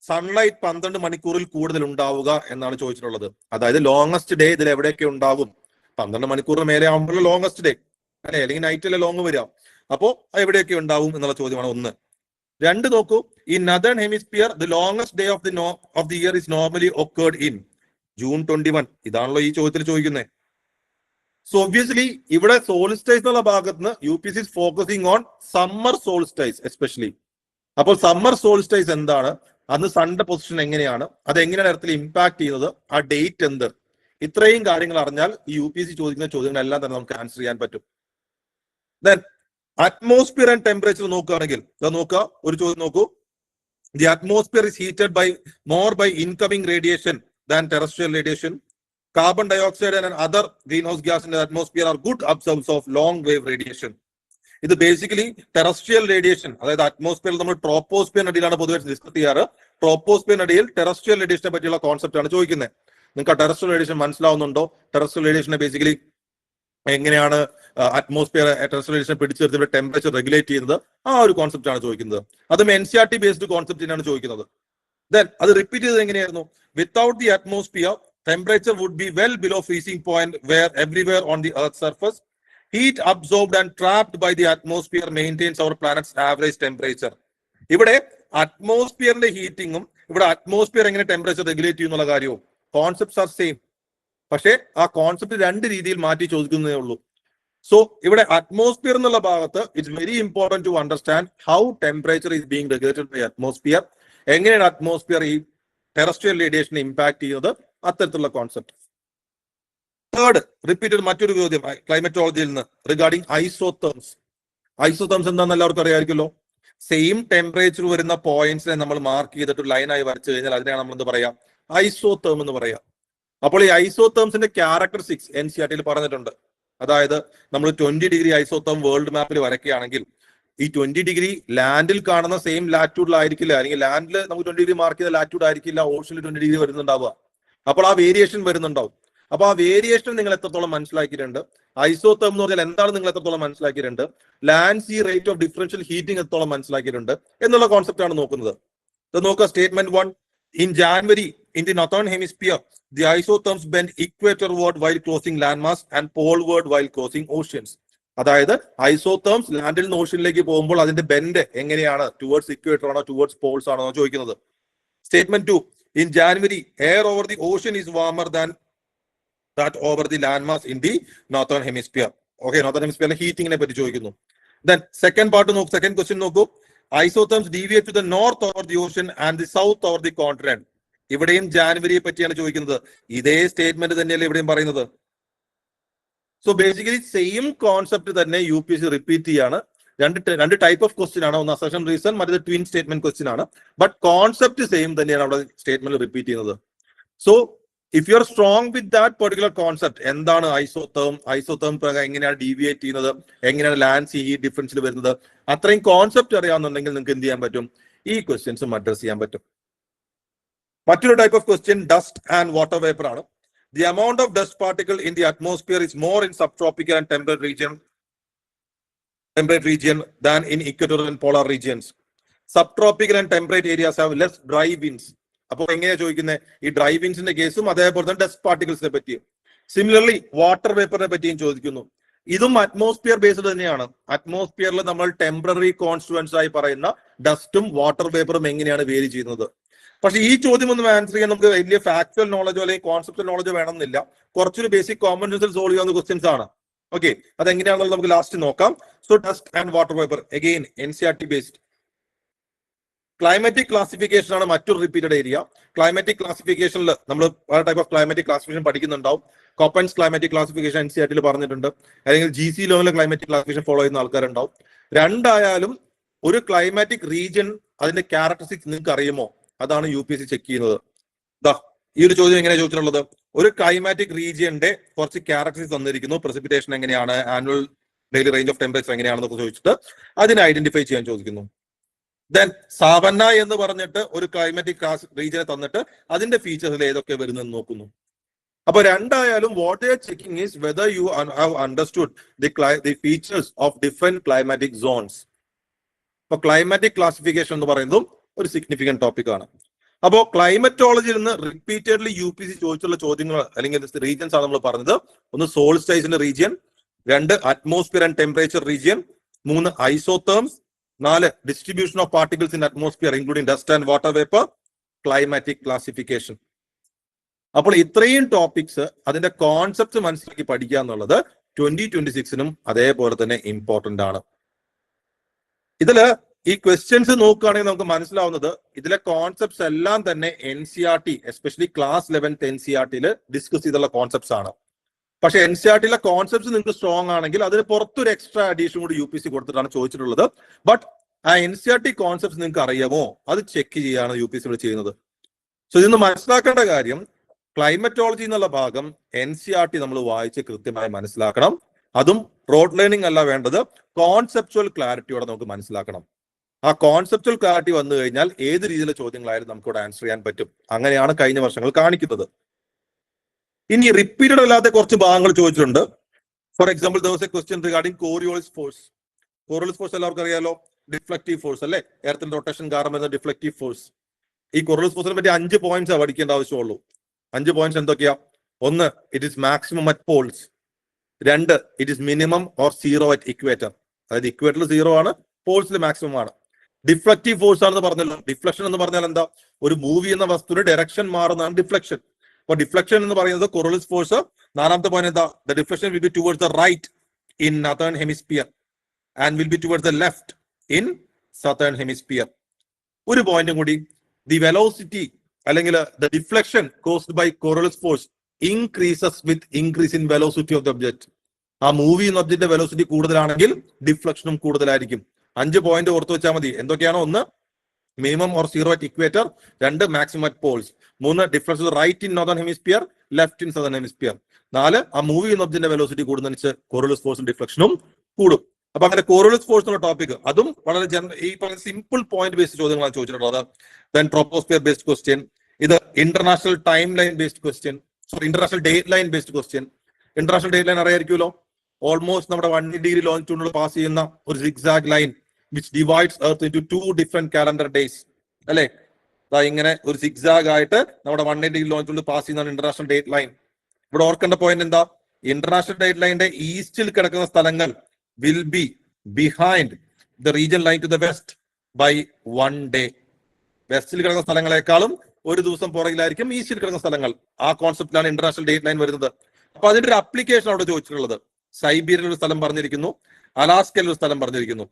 സൺലൈറ്റ് 12 മണിക്കൂറിൽ കൂടുതൽ ഉണ്ടാവുക എന്നാണ് ചോദിച്ചിട്ടുള്ളത്. അതായത് ലോങ്സ്റ്റ് ഡേ ഇതിൽ എവിടെയൊക്കെ ഉണ്ടാവും, 12 മണിക്കൂറിന് മേലെ ആകുമ്പോൾ ലോങ്സ്റ്റ് ഡേ അല്ലെ, അല്ലെങ്കിൽ നൈറ്റിലെ ലോങ് വരിക. അപ്പോ എവിടെയൊക്കെ ഉണ്ടാവും എന്നുള്ള ചോദ്യമാണ് ഒന്ന്. 2 നോക്കൂ, ഈ northern hemisphere the longest day of the year is normally occurred in June 21. ഇതാണല്ലോ ഈ ചോദ്യത്തിൽ ചോദിക്കുന്നത്. സോ ഒബ്വിയസ്ലി ഇവിടെ സോൾസ്റ്റിസ് എന്നുള്ള ഭാഗത്ത് നിന്ന് UPSC is focusing on summer solstice especially. അപ്പോൾ സമ്മർ സോൾസ്റ്റിസ് എന്താണ്, അന്ന് സൺന്റെ പൊസിഷൻ എങ്ങനെയാണ്, അത് എങ്ങനെയാണ് എർത്തിൽ ഇമ്പാക്ട് ചെയ്യുന്നത്, ആ ഡേറ്റ് എന്ത്, ഇത്രയും കാര്യങ്ങൾ അറിഞ്ഞാൽ ഈ UPSC ചോദിക്കുന്ന ചോദ്യങ്ങളെല്ലാം തന്നെ നമുക്ക് ആൻസർ ചെയ്യാൻ പറ്റും. ദെൻ അറ്റ്മോസ്ഫിയർ ആൻഡ് ടെമ്പറേച്ചർ നോക്കുകയാണെങ്കിൽ നോക്കുക, ഒരു ചോദ്യം നോക്കൂ. The atmosphere is heated more by incoming radiation than terrestrial radiation. Carbon dioxide and other greenhouse gas in the atmosphere are good absorbers of long wave radiation. ഇത് ബേസിക്കലി ടെറസ്ട്രിയൽ റേഡിയേഷൻ, അതായത് അറ്റ്മോസ്ഫിയറിൽ നമ്മൾ ട്രോപ്പോസ്ഫിയർ അടിയിലാണ് പൊതുവെ ഡിസ്കസ് ചെയ്യാറ്. ട്രോപ്പോസ്ഫിയർ അടിയിൽ ടെറസ്ട്രിയൽ റേഡിയേഷനെ പറ്റിയുള്ള കോൺസെപ്റ്റ് ആണ് ചോദിക്കുന്നത്. നിങ്ങൾക്ക് ആ ടെറസ്ട്രിയൽ റേഡിയേഷൻ മനസ്സിലാവുന്നുണ്ടോ? ടെറസ്ട്രിയൽ റേഡിയേഷനെ ബേസിക്കലി എങ്ങനെയാണ് അറ്റ്മോസ്ഫിയർ ടെറസ്ട്രിയൽ റേഡിയേഷൻ പിടിച്ചെടുത്ത് ടെമ്പറേച്ചർ റെഗുലേറ്റ് ചെയ്യുന്നത്, ആ ഒരു കോൺസെപ്റ്റ് ആണ് ചോദിക്കുന്നത്. അതും NCERT ബേസ്ഡ് കോൺസെപ്റ്റിനാണ് ചോദിക്കുന്നത്. Then അത് റിപ്പീറ്റ് ചെയ്തത് എങ്ങനെയായിരുന്നു, without the atmosphere temperature would be well below freezing point where everywhere on the earth surface heat absorbed and trapped by the atmosphere maintains our planet's average temperature. ഇവിടെ അറ്റ്മോസ്ഫിയറിന്റെ ഹീറ്റിംഗും ഇവിടെ അറ്റ്മോസ്ഫിയർ എങ്ങനെ ടെമ്പറേച്ചർ റെഗുലേറ്റ് ചെയ്യുന്നുള്ള കാര്യവും കോൺസെപ്റ്റ്സ് ആർ സെയിം. പക്ഷേ ആ കോൺസെപ്റ്റ് 2 രീതിയിൽ മാറ്റി ചോദിക്കുന്നതേ ഉള്ളൂ. സോ ഇവിടെ അറ്റ്മോസ്ഫിയർ എന്നുള്ള ഭാഗത്ത് it's very important to understand how temperature is being regulated by atmosphere, എങ്ങനെയാണ് അറ്റ്മോസ്ഫിയർ ഈ ടെറസ്ട്രിയൽ റേഡിയേഷനെ ഇമ്പാക്ട് ചെയ്യുന്നത്, അത്തരത്തിലുള്ള കോൺസെപ്റ്റ്. തേർഡ് റിപ്പീറ്റഡ് മറ്റൊരു ചോദ്യം ക്ലൈമറ്റോളജിയിൽ നിന്ന് റിഗാർഡിംഗ് ഐസോതേംസ്. ഐസോതേംസ് എന്താണെന്ന് എല്ലാവർക്കും അറിയാമായിരിക്കുമല്ലോ. സെയിം ടെമ്പറേച്ചർ വരുന്ന പോയിന്റ്സിനെ നമ്മൾ മാർക്ക് ചെയ്തിട്ട് ലൈനായി വരച്ചു കഴിഞ്ഞാൽ അതിനെയാണ് നമ്മൾ എന്ത് പറയാം, ഐസോതേം എന്ന് പറയാം. അപ്പോൾ ഈ ഐസോതേംസിന്റെ ക്യാരക്ടറിസ്റ്റിക്സ് NCERT പറഞ്ഞിട്ടുണ്ട്. അതായത് നമ്മൾ 20 ഡിഗ്രി ഐസോതേം വേൾഡ് മാപ്പിൽ വരയ്ക്കുകയാണെങ്കിൽ ഈ 20 ഡിഗ്രി ലാൻഡിൽ കാണുന്ന സെയിം ലാറ്റ്യൂഡിലായിരിക്കില്ല, അല്ലെങ്കിൽ ലാൻഡിൽ നമുക്ക് 20 ഡിഗ്രി മാർക്ക് ചെയ്ത ലാറ്റ്യൂഡ് ആയിരിക്കില്ല ഓഷനിൽ 20 ഡിഗ്രി വരുന്നുണ്ടാവുക. അപ്പോൾ ആ വേരിയേഷൻ വരുന്നുണ്ടാവും. അപ്പൊ ആ വേരിയേഷൻ നിങ്ങൾ എത്രത്തോളം മനസ്സിലാക്കിയിട്ടുണ്ട്, ഐസോതേം എന്ന് പറഞ്ഞാൽ എന്താണ് നിങ്ങൾ എത്രത്തോളം മനസ്സിലാക്കിയിട്ടുണ്ട്, land sea rate of differential heating എത്രത്തോളം മനസ്സിലാക്കിയിട്ടുണ്ട് എന്നുള്ള കോൺസെപ്റ്റ് ആണ് നോക്കുന്നത്. നോക്കുക statement 1. In January, in the northern hemisphere, the isotherms bend equatorward while crossing landmass and poleward while crossing oceans. അതായത് ഐസോതേംസ് ലാൻഡിൽ നിന്ന് ഓഷ്യനിലേക്ക് പോകുമ്പോൾ അതിന്റെ ബെൻഡ് എങ്ങനെയാണ്, ടുവേർഡ്സ് ഇക്വേറ്റർ ആണോ ടുവേർഡ്സ് പോൾസ് ആണോ ചോദിക്കുന്നത്. Statement 2. In January, air over the ocean is warmer than that over the landmass in the northern hemisphere. Okay, northern hemisphere ഹീറ്റിംഗിനെ പറ്റി ചോദിക്കുന്നു. Then second part നോക്കൂ, second question നോക്കൂ. Isotherms deviate to the north over the ocean and the south over the continent. ഇവിടെയും ജാനുവരിയെ പറ്റിയാണ് ചോദിക്കുന്നത്. ഇതേ സ്റ്റേറ്റ്മെന്റ് തന്നെയല്ലേ ഇവിടെയും പറയുന്നത്. സോ ബേസിക്കലി സെയിം കോൺസെപ്റ്റ് തന്നെ UPSC റിപ്പീറ്റ് ചെയ്യാണ്. രണ്ട് ടൈപ്പ് ഓഫ് ക്വസ്റ്റ്യൻ ആണ്. ഒന്ന് അസർഷൻ റീസൺ, മറ്റേത് ട്വിൻ സ്റ്റേറ്റ്മെന്റ് ക്വസ്റ്റ്യൻ ആണ്. ബട്ട് കോൺസെപ്റ്റ് സെയിം തന്നെയാണ് അവിടെ സ്റ്റേറ്റ്മെന്റ് റിപ്പീറ്റ് ചെയ്യുന്നത്. So if you are strong with that particular concept, എന്താണ് ഐസോതേം എങ്ങനെയാണ് ഡീവിയേറ്റ് ചെയ്യുന്നത്, എങ്ങനെയാണ് ലാൻസ് ഹീറ്റ് ഡിഫറൻസിൽ വരുന്നത്, അത്രയും കോൺസെപ്റ്റ് അറിയാവുന്നുണ്ടെങ്കിൽ നിങ്ങൾക്ക് എന്ത് ചെയ്യാൻ പറ്റും, ഈ ക്വസ്റ്റ്യൻസും അഡ്രസ് ചെയ്യാൻ പറ്റും. മറ്റൊരു type of question dust and water vapour ആണ്. The amount of dust particle in the atmosphere is more in subtropical and temperate region than in equatorial and polar regions. Subtropical and temperate areas have less dry winds. അപ്പോൾ എങ്ങനെയാ ചോദിക്കുന്നത്, ഈ ഡ്രൈ വിൻസിന്റെ കേസും അതേപോലെ തന്നെ ഡസ്റ്റ് പാർട്ടിക്കിൾസിനെ പറ്റിയും. സിമിലർലി വാട്ടർ വേപ്പറിനെ പറ്റിയും ചോദിക്കുന്നു. ഇതും അറ്റ്മോസ്ഫിയർ ബേസ്ഡ് തന്നെയാണ്. അറ്റ്മോസ്ഫിയറിൽ നമ്മൾ ടെമ്പററി കോൺസ്റ്റുവൻസ് ആയി പറയുന്ന ഡസ്റ്റും വാട്ടർ വേപ്പറും എങ്ങനെയാണ് വേരി ചെയ്യുന്നത്. പക്ഷെ ഈ ചോദ്യം ഒന്നും ആൻസർ ചെയ്യാൻ നമുക്ക് വലിയ ഫാക്ച്വൽ നോളജോ അല്ലെങ്കിൽ കോൺസെപ്റ്റൽ നോളജോ വേണമെന്നില്ല. കുറച്ചൊരു ബേസിക് കോമൺ സെൻസിൽ സോൾവ് ചെയ്യാവുന്ന ക്വസ്റ്റ്യൻസ് ആണ്. ഓക്കെ, അതെങ്ങനെയാണെന്നുള്ളത് നമുക്ക് ലാസ്റ്റ് നോക്കാം. So dust and water vapour again NCERT based. Climatic classification ആണ് മറ്റൊരു റിപ്പീറ്റഡ് ഏരിയ. ക്ലൈമാറ്റിക് ക്ലാസിഫിക്കേഷനിൽ നമ്മൾ പല ടൈപ്പ് ഓഫ് ക്ലൈമാറ്റിക് ക്ലാസിഫിക്കേഷൻ പഠിക്കുന്നുണ്ടാവും. കോപ്പൻസ് ക്ലൈമാറ്റിക് ക്ലാസിഫിക്കേഷൻ NCERT പറഞ്ഞിട്ടുണ്ട്. അല്ലെങ്കിൽ GC ലെവലിലെ ക്ലൈമാറ്റിക് ക്ലാസിഫിക്കേഷൻ ഫോളോ ചെയ്യുന്ന ആൾക്കാരുണ്ടാവും. രണ്ടായാലും ഒരു ക്ലൈമാറ്റിക് റീജിയൻ അതിന്റെ ക്യാരക്ടറിസ്റ്റിക്സ് നിങ്ങൾക്ക് അറിയുമോ, അതാണ് UPSC ചെക്ക് ചെയ്യുന്നത്. ഈ ഒരു ചോദ്യം എങ്ങനെയാണ് ചോദിച്ചിട്ടുള്ളത്, ഒരു ക്ലൈമാറ്റിക് റീജിയന്റെ കുറച്ച് ക്യാരക്ടറിസ്റ്റിക്സ് തന്നിരിക്കുന്നു, പ്രസിപ്പിറ്റേഷൻ എങ്ങനെയാണ്, annual daily range of temperature എങ്ങനെയാണെന്നൊക്കെ ചോദിച്ചിട്ട് അതിനെ ഐഡന്റിഫൈ ചെയ്യാൻ ചോദിക്കുന്നു. ദെൻ സാവന്ന എന്ന് പറഞ്ഞിട്ട് ഒരു ക്ലൈമാറ്റിക് റീജിയനെ തന്നിട്ട് അതിന്റെ ഫീച്ചേഴ്സിൽ ഏതൊക്കെ വരുന്നെന്ന് നോക്കുന്നു. അപ്പൊ രണ്ടായാലും what they are checking is whether you have understood the features of different climatic zones. അപ്പൊ ക്ലൈമാറ്റിക് ക്ലാസിഫിക്കേഷൻ എന്ന് പറയുന്നതും ഒരു സിഗ്നിഫിക്കന്റ് ടോപ്പിക് ആണ്. അപ്പോൾ ക്ലൈമറ്റോളജിയിൽ നിന്ന് റിപ്പീറ്റഡ്ലി UPSC ചോദിച്ചുള്ള ചോദ്യങ്ങൾ അല്ലെങ്കിൽ റീജിയൻസ് ആണ് നമ്മൾ പറഞ്ഞത്. ഒന്ന് സോൾസ്റ്റൈസിന്റെ region, 2 atmosphere and temperature region, 3 isotherms, 4 distribution of particles in atmosphere including dust and water vapour, climatic classification. അപ്പോൾ ഇത്രയും ടോപ്പിക്സ് അതിന്റെ കോൺസെപ്റ്റ് മനസ്സിലാക്കി പഠിക്കുക എന്നുള്ളത് 2026നും അതേപോലെ തന്നെ ഇമ്പോർട്ടന്റ് ആണ്. ഇതില് ഈ ക്വസ്റ്റ്യൻസ് നോക്കുകയാണെങ്കിൽ നമുക്ക് മനസ്സിലാവുന്നത് ഇതിലെ കോൺസെപ്റ്റ്സ് എല്ലാം തന്നെ NCERT especially class 11th NCERT discuss ചെയ്തുള്ള കോൺസെപ്റ്റ്സ് ആണ്. പക്ഷെ NCERT കോൺസെപ്റ്റ്സ് നിങ്ങൾക്ക് സ്ട്രോങ് ആണെങ്കിൽ അതിന് പുറത്തൊരു എക്സ്ട്രാ അഡീഷൻ കൂടി UPSC കൊടുത്തിട്ടാണ് ചോദിച്ചിട്ടുള്ളത്. ബട്ട് ആ NCERT കോൺസെപ്റ്റ്സ് നിങ്ങൾക്ക് അറിയാമോ, അത് ചെക്ക് ചെയ്യാണ് UPSC ഇവിടെ ചെയ്യുന്നത്. സോ ഇതൊന്ന് മനസ്സിലാക്കേണ്ട കാര്യം, ക്ലൈമറ്റോളജി എന്നുള്ള ഭാഗം NCERT നമ്മൾ വായിച്ച് കൃത്യമായി മനസ്സിലാക്കണം. അതും റോഡ് ലേണിംഗ് അല്ല വേണ്ടത്, കോൺസെപ്ച്വൽ ക്ലാരിറ്റിയോടെ നമുക്ക് മനസ്സിലാക്കണം. ആ കോൺസെപ്ച്വൽ ക്ലാരിറ്റി വന്നു കഴിഞ്ഞാൽ ഏത് രീതിയിലെ ചോദ്യങ്ങളായാലും നമുക്കിവിടെ ആൻസർ ചെയ്യാൻ പറ്റും. അങ്ങനെയാണ് കഴിഞ്ഞ വർഷങ്ങൾ കാണിക്കുന്നത്. ഇനി റിപ്പീറ്റഡ് അല്ലാത്ത കുറച്ച് ഭാഗങ്ങൾ ചോദിച്ചിട്ടുണ്ട്. For example there was a question regarding Coriolis force. Coriolis force എല്ലാവർക്കും അറിയാലോ, ഡിഫ്ലക്റ്റീവ് ഫോഴ്സ് അല്ലെ, എർത്തിന്റെ റൊട്ടേഷൻ കാരണം വരുന്ന ഡിഫ്ലക്റ്റീവ് ഫോഴ്സ്. ഈ Coriolis ഫോഴ്സിനെ പറ്റി 5 പോയിന്റ്സ് പഠിക്കേണ്ട ആവശ്യമുള്ളൂ. 5 പോയിന്റ്സ് എന്തൊക്കെയാ? 1, it is maximum at poles. 2, it is minimum or 0 at equator. അതായത് ഇക്വേറ്ററിൽ 0 ആണ്, പോൾസിൽ മാക്സിമം ആണ്. ഡിഫ്ലക്റ്റീവ് ഫോഴ്സ് ആണെന്ന് പറഞ്ഞല്ലോ. ഡിഫ്ലക്ഷൻ എന്ന് പറഞ്ഞാൽ എന്താ, ഒരു മൂവി എന്ന വസ്തുവിന്റെ ഡയറക്ഷൻ മാറുന്നതാണ് ഡിഫ്ലക്ഷൻ. അപ്പൊ ഡിഫ്ലക്ഷൻ എന്ന് പറയുന്നത് Coriolis ഫോഴ്സ്. 4ാമത്തെ പോയിന്റ് എന്താ, the deflection will be towards the right in northern hemisphere and will be towards the left in southern hemisphere. ഒരു പോയിന്റും കൂടി, ദി വെലോസിറ്റി അല്ലെങ്കിൽ the deflection caused by Coriolis force increases with increase in velocity of the object. ആ മൂവി എന്ന ഒബ്ജക്റ്റിന്റെ വെലോസിറ്റി കൂടുതലാണെങ്കിൽ ഡിഫ്ലക്ഷനും കൂടുതലായിരിക്കും. 5 പോയിന്റ് ഓർത്ത് വെച്ചാൽ മതി. എന്തൊക്കെയാണോ? 1, minimum or 0 at equator. 2, maximum at poles. 3, deflection right in northern hemisphere, left in southern hemisphere. 4, ആ മൂവി എന്ന ഒബ്ജക്റ്റിന്റെ വെലോസിറ്റി കൂടുന്നതിന് Coriolis ഫോഴ്സും ഡിഫ്ലക്ഷനും കൂടും. അപ്പൊ അങ്ങനെ Coriolis ഫോഴ്സ് എന്നുള്ള ടോപ്പിക് അതും വളരെ ഈ പറഞ്ഞ സിമ്പിൾ പോയിന്റ് ബേസ്ഡ് ചോദ്യങ്ങളാണ് ചോദിച്ചിട്ടുള്ളത്. ദെൻ ട്രോപ്പോസ്ഫിയർ ബേസ്ഡ് ക്വസ്റ്റ്യൻ, ഇത് international time line based question, sorry international date line based question. International date line അറിയായിരിക്കുമല്ലോ, ഓൾമോസ്റ്റ് നമ്മുടെ 1 ഡിഗ്രി ലോങ്ങിറ്റ്യൂഡിൽ പാസ് ചെയ്യുന്ന ഒരു zigzag line which divides earth into 2 different calendar days അല്ലെ. ഇങ്ങനെ ഒരു സിഗ്സാഗ് ആയിട്ട് നമ്മുടെ 180 ഡിഗ്രി ലോങ്ങിറ്റ്യൂഡിൽ പാസ് ചെയ്യുന്ന ഇന്റർനാഷണൽ ഡേറ്റ് ലൈൻ. ഇവിടെ ഓർക്കേണ്ട പോയിന്റ് എന്താ, ഇന്റർനാഷണൽ ഡേറ്റ് ലൈനിന്റെ ഈസ്റ്റിൽ കിടക്കുന്ന സ്ഥലങ്ങൾ will be behind the region line to the west by 1 day. വെസ്റ്റിൽ കിടക്കുന്ന സ്ഥലങ്ങളെക്കാളും ഒരു ദിവസം പുറകിലായിരിക്കും ഈസ്റ്റിൽ കിടക്കുന്ന സ്ഥലങ്ങൾ. ആ കോൺസെപ്റ്റിലാണ് ഇന്റർനാഷണൽ ഡേറ്റ് ലൈൻ വരുന്നത്. അപ്പൊ അതിന്റെ ഒരു അപ്ലിക്കേഷൻ അവിടെ ചോദിച്ചിട്ടുള്ളത്. സൈബീരിയയിൽ ഒരു സ്ഥലം പറഞ്ഞിരിക്കുന്നു, അലാസ്കയിൽ ഒരു സ്ഥലം പറഞ്ഞിരിക്കുന്നു.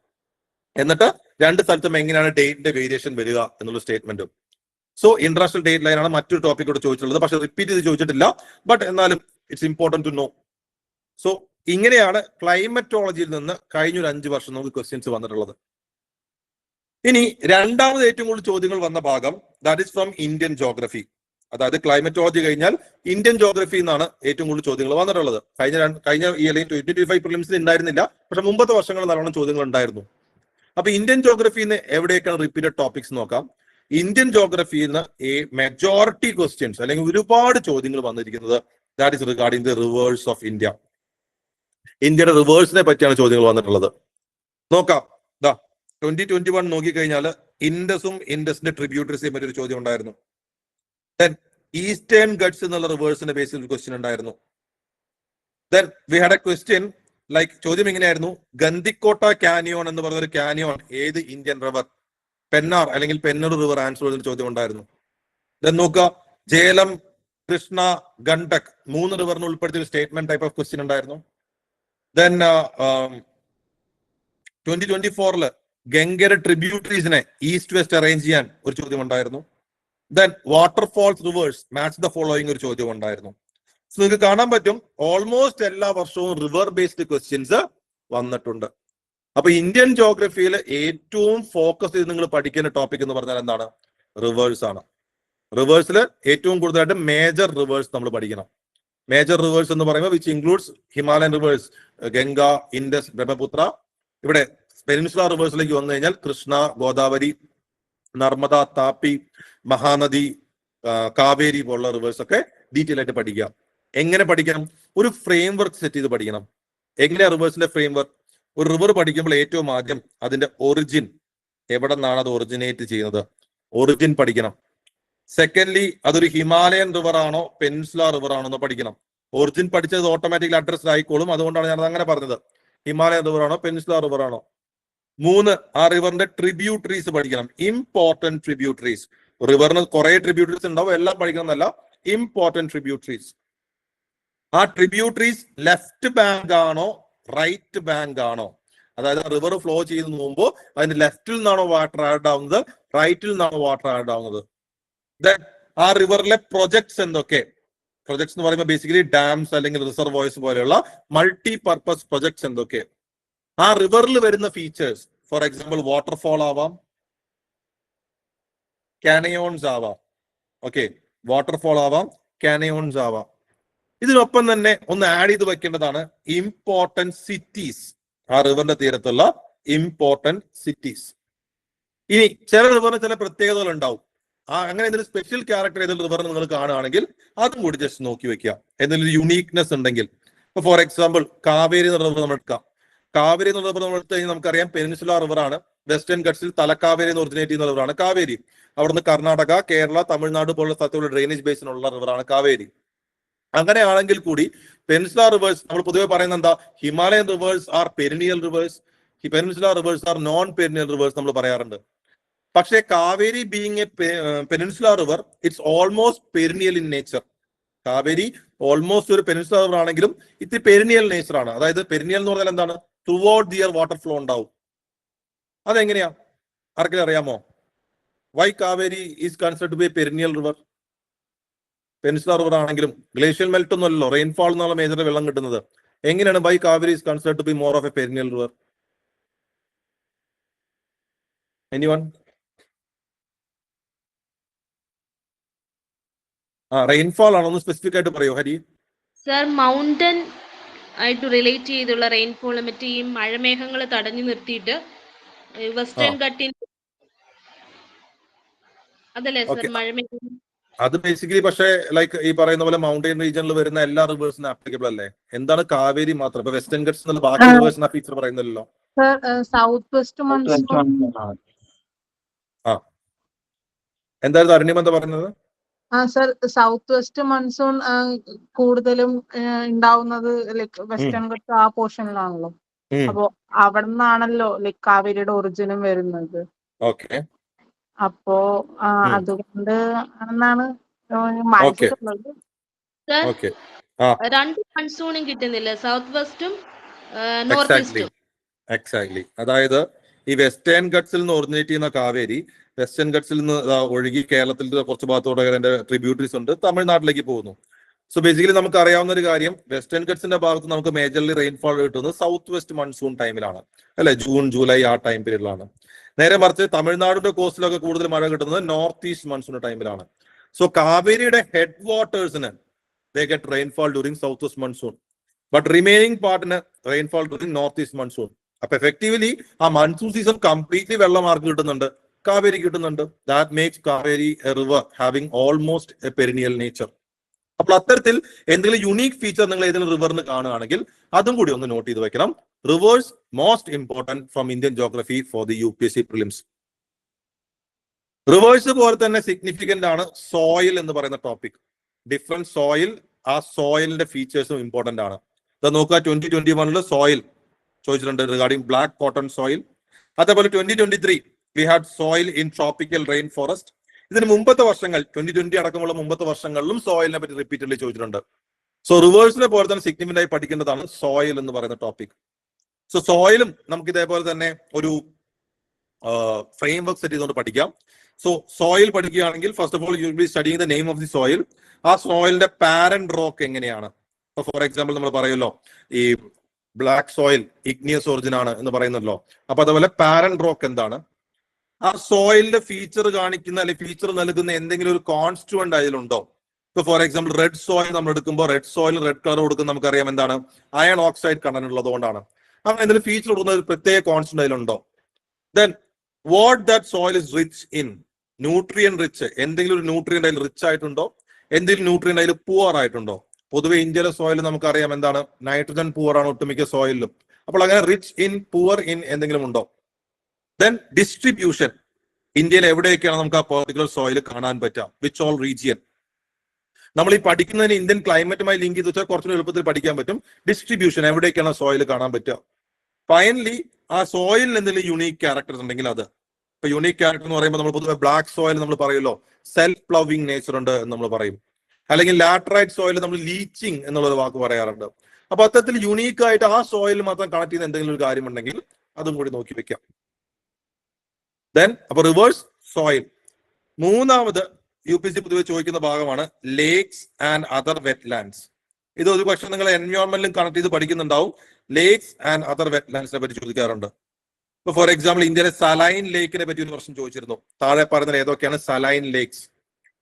എന്നിട്ട് 2 സ്ഥലത്തും എങ്ങനെയാണ് ഡേറ്റിന്റെ വേരിയേഷൻ വരിക എന്നുള്ള സ്റ്റേറ്റ്മെന്റും. സോ ഇന്റർനാഷണൽ ഡേറ്റ് ലൈൻ ആണ് മറ്റൊരു ടോപ്പിക്കോട് ചോദിച്ചിട്ടുള്ളത്. പക്ഷെ റിപ്പീറ്റ് ചെയ്ത് ചോദിച്ചിട്ടില്ല. ബട്ട് എന്നാലും it's important to know. So ഇങ്ങനെയാണ് ക്ലൈമറ്റോളജിയിൽ നിന്ന് കഴിഞ്ഞ ഒരു 5 വർഷം നമുക്ക് ക്വസ്റ്റ്യൻസ് വന്നിട്ടുള്ളത്. ഇനി രണ്ടാമത് ഏറ്റവും കൂടുതൽ ചോദ്യങ്ങൾ വന്ന ഭാഗം that is from Indian geography. അതായത് ക്ലൈമറ്റോളജി കഴിഞ്ഞാൽ ഇന്ത്യൻ ജോഗ്രഫി എന്നാണ് ഏറ്റവും കൂടുതൽ ചോദ്യങ്ങൾ വന്നിട്ടുള്ളത്. കഴിഞ്ഞ ഈ അല്ലെങ്കിൽ 2025 പ്രിലിംസിൽ ഉണ്ടായിരുന്നില്ല, പക്ഷെ മുമ്പത്തെ വർഷങ്ങളിൽ നല്ലോണം ചോദ്യങ്ങൾ ഉണ്ടായിരുന്നു. അപ്പൊ ഇന്ത്യൻ ജോഗ്രഫിന്ന് എവിടെയൊക്കെയാണ് റിപ്പീറ്റഡ് ടോപ്പിക്സ് നോക്കാം. ഇന്ത്യൻ ജോഗ്രഫിയിൽ നിന്ന് മെജോറിറ്റി ക്വസ്റ്റ്യൻസ് അല്ലെങ്കിൽ ഒരുപാട് ചോദ്യങ്ങൾ വന്നിരിക്കുന്നത് that is regarding the reverse of India. ഇന്ത്യയുടെ റിവേഴ്സിനെ പറ്റിയാണ് ചോദ്യങ്ങൾ വന്നിട്ടുള്ളത്. നോക്കാം. 2021 നോക്കിക്കഴിഞ്ഞാൽ ഇൻഡസും ഇൻഡസിന്റെ ട്രിബ്യൂട്ടറീസിനെ പറ്റി ഒരു ചോദ്യം ഉണ്ടായിരുന്നു. ദെൻ ഈസ്റ്റേൺ ഗഡ്സ് എന്നുള്ള റിവേഴ്സിന്റെ ബേസിൽ ഒരു ക്വസ്റ്റ്യൻ ഉണ്ടായിരുന്നു. Then we had A question like ചോദ്യം ഇങ്ങനെയായിരുന്നു, ഗന്ദിക്കോട്ട കാനിയോൺ എന്ന് പറഞ്ഞ ഒരു കാനിയോൺ ഏത് ഇന്ത്യൻ റിവർ? പെന്നാർ അല്ലെങ്കിൽ പെന്നൂർ റിവർ ആൻസർ ചെയ്തൊരു ചോദ്യം ഉണ്ടായിരുന്നു. ദെൻ നോക്കുക, ജേലം, കൃഷ്ണ, ഗണ്ഡക് 3 റിവറിന് ഉൾപ്പെടുത്തിയ ഒരു സ്റ്റേറ്റ്മെന്റ് ടൈപ്പ് ഓഫ് ക്വസ്റ്റ്യൻ ഉണ്ടായിരുന്നു. ദെൻ 2024 ഗംഗയുടെ ട്രിബ്യൂട്ടറീസിനെ ഈസ്റ്റ് വെസ്റ്റ് അറേഞ്ച് ചെയ്യാൻ ഒരു ചോദ്യം ഉണ്ടായിരുന്നു. Then waterfalls reverse match the following ഒരു ചോദ്യം ഉണ്ടായിരുന്നു. സോ നിങ്ങൾക്ക് കാണാൻ പറ്റും ഓൾമോസ്റ്റ് എല്ലാ വർഷവും റിവർ ബേസ്ഡ് ക്വസ്റ്റ്യൻസ് വന്നിട്ടുണ്ട്. അപ്പൊ ഇന്ത്യൻ ജോഗ്രഫിയിൽ ഏറ്റവും ഫോക്കസ് ചെയ്ത് നിങ്ങൾ പഠിക്കേണ്ട ടോപ്പിക് എന്ന് പറഞ്ഞാൽ എന്താണ്? റിവേഴ്സ് ആണ്. റിവേഴ്സിൽ ഏറ്റവും കൂടുതലായിട്ട് മേജർ റിവേഴ്സ് നമ്മൾ പഠിക്കണം. മേജർ റിവേഴ്സ് എന്ന് പറയുമ്പോൾ which includes Himalayan rivers, Ganga, Indus, Brahmaputra. ഇവിടെ പെനിൻസുലാർ റിവേഴ്സിലേക്ക് വന്നു കഴിഞ്ഞാൽ കൃഷ്ണ, ഗോദാവരി, നർമ്മദ, താപ്പി, മഹാനദി, കാവേരി പോലുള്ള റിവേഴ്സ് ഒക്കെ ഡീറ്റെയിൽ ആയിട്ട് പഠിക്കുക. എങ്ങനെ പഠിക്കണം? ഒരു ഫ്രെയിം വർക്ക് സെറ്റ് ചെയ്ത് പഠിക്കണം. എങ്ങനെയാ റിവേഴ്സിന്റെ ഫ്രെയിം വർക്ക്? ഒരു റിവർ പഠിക്കുമ്പോൾ ഏറ്റവും ആദ്യം അതിന്റെ ഒറിജിൻ, എവിടെ നിന്നാണ് അത് ഒറിജിനേറ്റ് ചെയ്യുന്നത്, ഒറിജിൻ പഠിക്കണം. സെക്കൻഡ്ലി അതൊരു ഹിമാലയൻ റിവർ ആണോ പെനിൻസുലാർ റിവർ ആണോ എന്ന് പഠിക്കണം. ഒറിജിൻ പഠിച്ചത് ഓട്ടോമാറ്റിക്കലി അഡ്രസ്ഡ് ആയിക്കോളും, അതുകൊണ്ടാണ് ഞാൻ അങ്ങനെ പറഞ്ഞത്. ഹിമാലയൻ റിവർ ആണോ പെനിൻസുലാർ റിവർ ആണോ. 3, ആ റിവറിന്റെ ട്രിബ്യൂട്ടറീസ് പഠിക്കണം. Important tributaries. റിവറിന് കുറെ ട്രിബ്യൂട്ടറീസ് ഉണ്ടാവും, എല്ലാം പഠിക്കണം എന്നല്ല, ഇമ്പോർട്ടന്റ് ട്രിബ്യൂട്ടറീസ്. ആ ട്രിബ്യൂട്ടറീസ് ലെഫ്റ്റ് ബാങ്ക് ആണോ റൈറ്റ് ബാങ്ക് ആണോ? അതായത് റിവർ ഫ്ലോ ചെയ്ത് പോകുമ്പോൾ അതിന്റെ ലെഫ്റ്റിൽ നിന്നാണോ വാട്ടർ ആഡ് ആവുന്നത്, റൈറ്റിൽ നിന്നാണോ വാട്ടർ ആഡ് ആവുന്നത്? ദെൻ ആ റിവറിലെ പ്രൊജക്ട്സ് എന്തൊക്കെ? പ്രൊജക്ട്സ് എന്ന് പറയുമ്പോൾ ബേസിക്കലി ഡാംസ് അല്ലെങ്കിൽ റിസർവോയ്സ് പോലെയുള്ള മൾട്ടി പർപ്പസ് പ്രൊജക്ട്സ് എന്തൊക്കെ? ആ റിവറിൽ വരുന്ന ഫീച്ചേഴ്സ്, ഫോർ എക്സാമ്പിൾ വാട്ടർഫോൾ ആവാം, കാനയോൺസ് ആവാം. ഓക്കെ, വാട്ടർഫോൾ ആവാം, കാനയോൺസ് ആവാം. ഇതിനൊപ്പം തന്നെ ഒന്ന് ആഡ് ചെയ്ത് വെക്കേണ്ടതാണ് ഇമ്പോർട്ടന്റ് സിറ്റീസ്. ആ റിവറിന്റെ തീരത്തുള്ള ഇമ്പോർട്ടന്റ് സിറ്റീസ്. ഇനി ചില റിവറിന് ചില പ്രത്യേകതകൾ ഉണ്ടാവും. അങ്ങനെ എന്തെങ്കിലും സ്പെഷ്യൽ ക്യാരക്ടർ ഏതൊരു റിവറിന് നിങ്ങൾ കാണുകയാണെങ്കിൽ അതും കൂടി ജസ്റ്റ് നോക്കി വെക്കുക. എന്തെങ്കിലും യുണീക്നെസ് ഉണ്ടെങ്കിൽ, ഇപ്പൊ ഫോർ എക്സാമ്പിൾ കാവേരി എന്ന റിവർ നമ്മൾ എടുക്കാം. കാവേരി എന്ന റിവർ നമ്മൾ എടുത്തു കഴിഞ്ഞാൽ നമുക്കറിയാം പെനിൻസുലാർ റിവർ ആണ്. വെസ്റ്റേൺ ഗട്ട്സിൽ തലക്കാവേരി എന്ന് ഒറിജിനേറ്റ് ചെയ്യുന്ന റിവറാണ് കാവേരി. അവിടുന്ന് കർണാടക, കേരള, തമിഴ്നാട് പോലുള്ള സ്ഥലത്തുള്ള ഡ്രെയിനേജ് ബേസിനുള്ള റിവറാണ് കാവേരി. അങ്ങനെയാണെങ്കിൽ കൂടി പെനിൻസുലാർ റിവേഴ്സ് നമ്മൾ പൊതുവെ പറയുന്നത് എന്താ? Himalayan reverse R perennial reverse, peninsular reverse R non perennial reverse നമ്മൾ പറയാറുണ്ട്. പക്ഷേ Kaveri being A peninsular river, it's almost perennial in nature. Kaveri almost ഒരു പെനിൻസുലാർ റിവർ ആണെങ്കിലും ഇത് പെരിനിയൽ നേച്ചർ ആണ്. അതായത് പെരിനിയൽ എന്ന് പറഞ്ഞാൽ എന്താണ്? Throughout the year water flow ഉണ്ടാവും. അതെങ്ങനെയാ? ആർക്കെങ്കിലും അറിയാമോ? Why Kaveri is considered to be a perennial river? Peninsular river ആണെങ്കിലും ഗ്ലേഷ്യൽ മെൽറ്റ് ഒന്നുമല്ലോ, റെയിൻഫാൾ എന്നുള്ള മേജർ വെള്ളം കിട്ടുന്നത്. എങ്ങനെയാണ് why Kaveri is considered to be more of a perennial river? Anyone? Rainfall ആണോ? ഒന്ന് സ്പെസിഫിക് ആയിട്ട് പറയോ ഹരി? സർ, മൗണ്ടൻ ആയിട്ട് റിലേറ്റ് ചെയ്തുള്ള റെയിൻഫോൾ, മറ്റേ ഈ മഴമേഘങ്ങൾ തടഞ്ഞു നിർത്തിയിട്ട് വെസ്റ്റേൺ ഗട്ടിൻ, അതല്ലേ സർ മഴമേഘം? അത് ബേസിക്കലി പക്ഷേ ലൈക്ക് ഈ പറയുന്ന പോലെ മൗണ്ടൈൻ റീജിയനിൽ വരുന്ന എല്ലാ റിവേഴ്സിനും ആപ്ലിക്കബിൾ അല്ലേ? എന്താണ് കാവേരി മാത്രം? ഇപ്പൊ വെസ്റ്റേൺ ഗട്ട്സ് എന്നുള്ള ബാക്കി റിവേഴ്സിന് ആ ഫീച്ചർ പറയുന്നില്ലല്ലോ. South west monsoon. എന്തായിരുന്നു അരുണിമ എന്താ പറയുന്നത്? സർ, സൗത്ത് വെസ്റ്റ് മൺസൂൺ കൂടുതലും ഉണ്ടാവുന്നത് ലൈക്ക് വെസ്റ്റേൺ ഗട്ട്സ് ആ പോർഷനിലാണല്ലോ. അപ്പോ അവിടെ നിന്നാണല്ലോ ലൈക്ക് കാവേരിയുടെ ഒറിജിനും വരുന്നത്. അപ്പോ അതുകൊണ്ട് ആണെന്നാണ് മനസ്സിലുള്ളത്. രണ്ട് മൺസൂണും കിട്ടുന്നില്ല, സൗത്ത് വെസ്റ്റും നോർത്ത് ഈസ്റ്റും. എക്സാക്ട്ലി. അതായത് ഈ വെസ്റ്റേൺ ഗട്ട്സിൽ നിന്ന് ഒറിജിനേറ്റ് ചെയ്യുന്ന കാവേരി വെസ്റ്റേൺ ഗട്ട്സിൽ നിന്ന് ഒഴുകി കേരളത്തിൽ കുറച്ച് ഭാഗത്തോടെ അതിന്റെ ട്രിബ്യൂട്ടറീസ് ഉണ്ട്, തമിഴ്നാട്ടിലേക്ക് പോകുന്നു. സോ ബേസിക്കലി നമുക്ക് അറിയാവുന്ന ഒരു കാര്യം, വെസ്റ്റേൺ ഗട്ട്സിന്റെ ഭാഗത്ത് നമുക്ക് മേജർലി റെയിൻഫോൾ കിട്ടുന്നത് സൗത്ത് വെസ്റ്റ് മൺസൂൺ ടൈമിലാണ്, അല്ലെ, ജൂൺ ജൂലൈ ആ ടൈം പീരീഡിലാണ്. നേരെ മറിച്ച് തമിഴ്നാടിന്റെ കോസ്റ്റിലൊക്കെ കൂടുതൽ മഴ കിട്ടുന്നത് നോർത്ത് ഈസ്റ്റ് മൺസൂൺ ടൈമിലാണ്. സോ കാവേരിയുടെ ഹെഡ് വാട്ടേഴ്സിന് they get rainfall during south west monsoon, but remaining പാർട്ടിന് rainfall during north east monsoon. അപ്പൊ എഫക്റ്റീവ്ലി ആ മൺസൂൺ സീസൺ കംപ്ലീറ്റ്ലി വെള്ളം ആർക്ക് കിട്ടുന്നുണ്ട്? കാവേരി കിട്ടുന്നുണ്ട്. That makes Kaveri a river having almost a perennial nature. അപ്പോൾ അത്തരത്തിൽ എന്തെങ്കിലും യുണീക് ഫീച്ചർ നിങ്ങൾ ഏതെങ്കിലും റിവറിന് കാണുകയാണെങ്കിൽ അതും കൂടി ഒന്ന് നോട്ട് ചെയ്ത് വെക്കണം. Reverse most important from Indian geography for the UPSC prelims. Reverse പോലെ തന്നെ സിഗ്നിഫിക്കന്റ് ആണ് സോയിൽ എന്ന് പറയുന്ന ടോപ്പിക്. ഡിഫറെന്റ് സോയിൽ, ആ സോയിലിന്റെ ഫീച്ചേഴ്സും ഇമ്പോർട്ടന്റ് ആണ്. ഇത് നോക്കുക, 2021 സോയിൽ ചോദിച്ചിട്ടുണ്ട് റിഗാർഡിംഗ് ബ്ലാക്ക് കോട്ടൺ സോയിൽ. അതേപോലെ 2023 we had soil in tropical rain forest. ഇതിന് മുമ്പത്തെ വർഷങ്ങൾ 2020 അടക്കമുള്ള മുമ്പത്തെ വർഷങ്ങളിലും സോയിലിനെ പറ്റി റിപ്പീറ്റഡ്ലി ചോദിച്ചിട്ടുണ്ട്. സോ റിവേഴ്സിനെ പോലെ തന്നെ സിഗ്നിഫിക്കന്റ് ആയി പഠിക്കേണ്ടതാണ് സോയിൽ എന്ന് പറയുന്ന ടോപ്പിക്. സോ സോയിലും നമുക്ക് ഇതേപോലെ തന്നെ ഒരു ഫ്രെയിം വർക്ക് സെറ്റ് ചെയ്തുകൊണ്ട് പഠിക്കാം. സോ സോയിൽ പഠിക്കുകയാണെങ്കിൽ first of all U will be studying the name of the soil. ആ സോയിലിന്റെ പാരന്റ് റോക്ക് എങ്ങനെയാണ്? ഫോർ എക്സാമ്പിൾ നമ്മൾ പറയുമല്ലോ ഈ ബ്ലാക്ക് സോയിൽ ഇഗ്നിയസ് ഒറിജിൻ ആണ് എന്ന് പറയുന്നല്ലോ. അപ്പൊ അതുപോലെ പാരന്റ് റോക്ക് എന്താണ്? ആ സോയിലിന്റെ ഫീച്ചർ കാണിക്കുന്ന അല്ലെങ്കിൽ ഫീച്ചർ നൽകുന്ന എന്തെങ്കിലും ഒരു കോൺസ്റ്റുവന്റ് അതിലുണ്ടോ? ഇപ്പൊ ഫോർ എക്സാമ്പിൾ റെഡ് സോയിൽ നമ്മൾ എടുക്കുമ്പോൾ റെഡ് സോയിൽ റെഡ് കളർ കൊടുക്കുന്ന നമുക്കറിയാം എന്താണ്? അയൺ ഓക്സൈഡ് കണ്ടന്റ് ഉള്ളതുകൊണ്ടാണ്. അങ്ങനെ എന്തെങ്കിലും ഫീച്ചർ കൊടുക്കുന്ന ഒരു പ്രത്യേക കോൺസ്റ്റന്റ് അതിലുണ്ടോ? Then what that soil is rich in, nutrient rich, എന്തെങ്കിലും ഒരു ന്യൂട്രിയന്റ് അതിൽ റിച്ച് ആയിട്ടുണ്ടോ? എന്തെങ്കിലും ന്യൂട്രിയന്റ് അതിൽ പുവർ ആയിട്ടുണ്ടോ? പൊതുവെ ഇന്ത്യയിലെ സോയിൽ നമുക്കറിയാം എന്താണ്? നൈട്രജൻ പുവർ ആണ് ഒട്ടുമിക്ക സോയിലും. അപ്പോൾ അങ്ങനെ റിച്ച് ഇൻ പുവർ ഇൻ എന്തെങ്കിലും ഉണ്ടോ? ദെൻ ഡിസ്ട്രിബ്യൂഷൻ, ഇന്ത്യയിൽ എവിടെയൊക്കെയാണ് നമുക്ക് ആ പെർട്ടിക്കുലർ സോയിൽ കാണാൻ പറ്റുക? Which all region? നമ്മൾ ഈ പഠിക്കുന്നതിന് ഇന്ത്യൻ ക്ലൈമറ്റുമായി ലിങ്ക് ചെയ്ത് വെച്ചാൽ കുറച്ചുകൂടി എളുപ്പത്തിൽ പഠിക്കാൻ പറ്റും. ഡിസ്ട്രിബ്യൂഷൻ, എവിടെയൊക്കെയാണ് സോയിൽ കാണാൻ പറ്റുക? ഫൈനലി ആ സോയിലിന് എന്തെങ്കിലും യുണീക് ക്യാരക്ടേഴ്സ് ഉണ്ടെങ്കിൽ അത്. ഇപ്പൊ യുണീക് ക്യാരക്ടർ എന്ന് പറയുമ്പോൾ നമ്മൾ പൊതുവെ ബ്ലാക്ക് സോയിൽ നമ്മൾ പറയുമല്ലോ സെൽഫ് പ്ലവിംഗ് നേച്ചർ ഉണ്ട് എന്ന് നമ്മൾ പറയും. അല്ലെങ്കിൽ ലാറ്ററൈറ്റ് സോയിൽ നമ്മൾ ലീച്ചിങ് എന്നുള്ളൊരു വാക്ക് പറയാറുണ്ട്. അപ്പൊ അത്തരത്തിൽ യുണീക്ക് ആയിട്ട് ആ സോയിൽ മാത്രം കണക്ട് ചെയ്യുന്ന എന്തെങ്കിലും ഒരു കാര്യമുണ്ടെങ്കിൽ അതും കൂടി നോക്കി വെക്കാം. ദെൻ അപ്പൊ റിവേഴ്സ് സോയിൽ. മൂന്നാമത് UPSC പൊതുവെ ചോദിക്കുന്ന ഭാഗമാണ് ലേക്സ് ആൻഡ് അതർ വെറ്റ്ലാൻഡ്സ്. ഇത് ഒരു പക്ഷേ നിങ്ങൾ എൻവയോൺമെന്റിലും കണക്ട് ചെയ്ത് പഠിക്കുന്നുണ്ടാവും. ലേക്സ് ആൻഡ് അതർ വെറ്റ്ലാൻഡ്സിനെ പറ്റി ചോദിക്കാറുണ്ട്. ഇപ്പൊ ഫോർ എക്സാമ്പിൾ ഇന്ത്യയിലെ സലൈൻ ലേക്കിനെ പറ്റി ഒരു വർഷം ചോദിച്ചിരുന്നു. താഴെ പറയുന്നത് ഏതൊക്കെയാണ് സലൈൻ ലേക്സ്?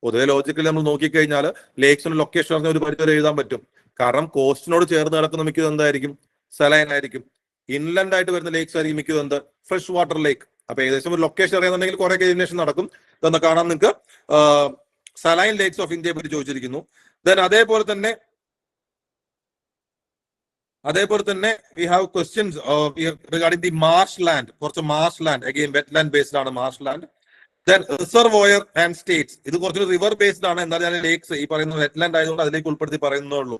പൊതുവെ ലോജിക്കലി നമ്മൾ നോക്കിക്കഴിഞ്ഞാൽ ലേക്സിന്റെ ലൊക്കേഷൻ പറഞ്ഞ ഒരു പരിധി വരെ എഴുതാൻ പറ്റും. കാരണം കോസ്റ്റിനോട് ചേർന്ന് കിടക്കുന്ന മിക്കത് എന്തായിരിക്കും? സലൈൻ ആയിരിക്കും. ഇൻലൻഡ് ആയിട്ട് വരുന്ന ലേക്സ് ആയിരിക്കും മിക്കത് എന്ത്? Fresh water lake. അപ്പൊ ഏകദേശം ഒരു ലൊക്കേഷൻ അറിയാന്നുണ്ടെങ്കിൽ കുറെ എലിമിനേഷൻ നടക്കും. ഇതൊന്ന് കാണാൻ നിങ്ങൾക്ക് സലൈൻ ലേക്സ് ഓഫ് ഇന്ത്യയെ പറ്റി ചോദിച്ചിരിക്കുന്നു. ദെൻ അതേപോലെ തന്നെ we have questions regarding the marsh land. കുറച്ച് marsh land, again wetland based ആണ് marsh land. Then reservoir and states, ഇത് കുറച്ചൊരു റിവർ ബേസ്ഡ് ആണ്. എന്നാൽ ഞാൻ ലേക്സ് ഈ പറയുന്ന വെറ്റ്ലാൻഡ് ആയതുകൊണ്ട് അതിലേക്ക് ഉൾപ്പെടുത്തി പറയുന്നേ ഉള്ളൂ.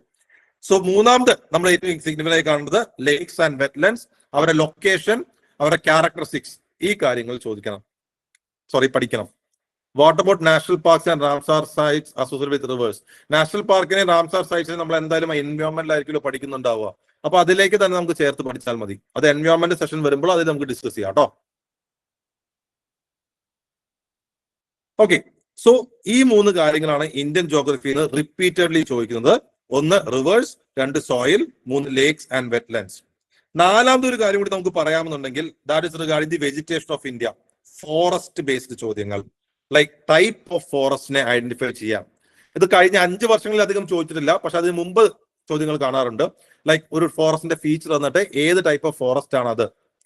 സോ മൂന്നാമത് നമ്മൾ ഏറ്റവും സിഗ്നിഫിക്കന്റ് ആയി കാണുന്നത് ലേക്സ് ആൻഡ് വെറ്റ്ലാൻഡ്സ്, അവരുടെ ലൊക്കേഷൻ, അവരുടെ ക്യാരക്ടറിസ്റ്റിക്സ്, ഈ കാര്യങ്ങൾ പഠിക്കണം. What about national parks and Ramsar sites associated with rivers? National പാർക്കിനെ റാംസാർ സൈറ്റ്സിനെ നമ്മൾ എന്തായാലും എൻവയോൺമെന്റിലായിരിക്കുമല്ലോ പഠിക്കുന്നുണ്ടാവുക. അപ്പൊ അതിലേക്ക് തന്നെ നമുക്ക് ചേർത്ത് പഠിച്ചാൽ മതി. അത് എൻവയോൺമെന്റ് സെഷൻ വരുമ്പോൾ അത് നമുക്ക് ഡിസ്കസ് ചെയ്യാം കേട്ടോ. ഓക്കെ, സോ ഈ മൂന്ന് കാര്യങ്ങളാണ് ഇന്ത്യൻ ജോഗ്രഫിയിൽ റിപ്പീറ്റഡ്ലി ചോദിക്കുന്നത്. ഒന്ന് റിവേഴ്സ്, രണ്ട് സോയിൽ, മൂന്ന് ലേക്സ് ആൻഡ് വെറ്റ്ലാൻഡ്സ്. നാലാമത്തെ ഒരു കാര്യം കൂടി നമുക്ക് പറയാമെന്നുണ്ടെങ്കിൽ that is regarding the vegetation of India. Forest based ചോദ്യങ്ങൾ, ലൈക്ക് ടൈപ്പ് ഓഫ് ഫോറസ്റ്റിനെ ഐഡന്റിഫൈ ചെയ്യാം. ഇത് കഴിഞ്ഞ 5 വർഷങ്ങളിലധികം ചോദിച്ചിട്ടില്ല, പക്ഷെ അതിന് മുമ്പ് ചോദ്യങ്ങൾ കാണാറുണ്ട്. ലൈക്ക് ഒരു ഫോറസ്റ്റിന്റെ ഫീച്ചർ തന്നിട്ട് ഏത് ടൈപ്പ് ഓഫ് ഫോറസ്റ്റ് ആണ് അത്?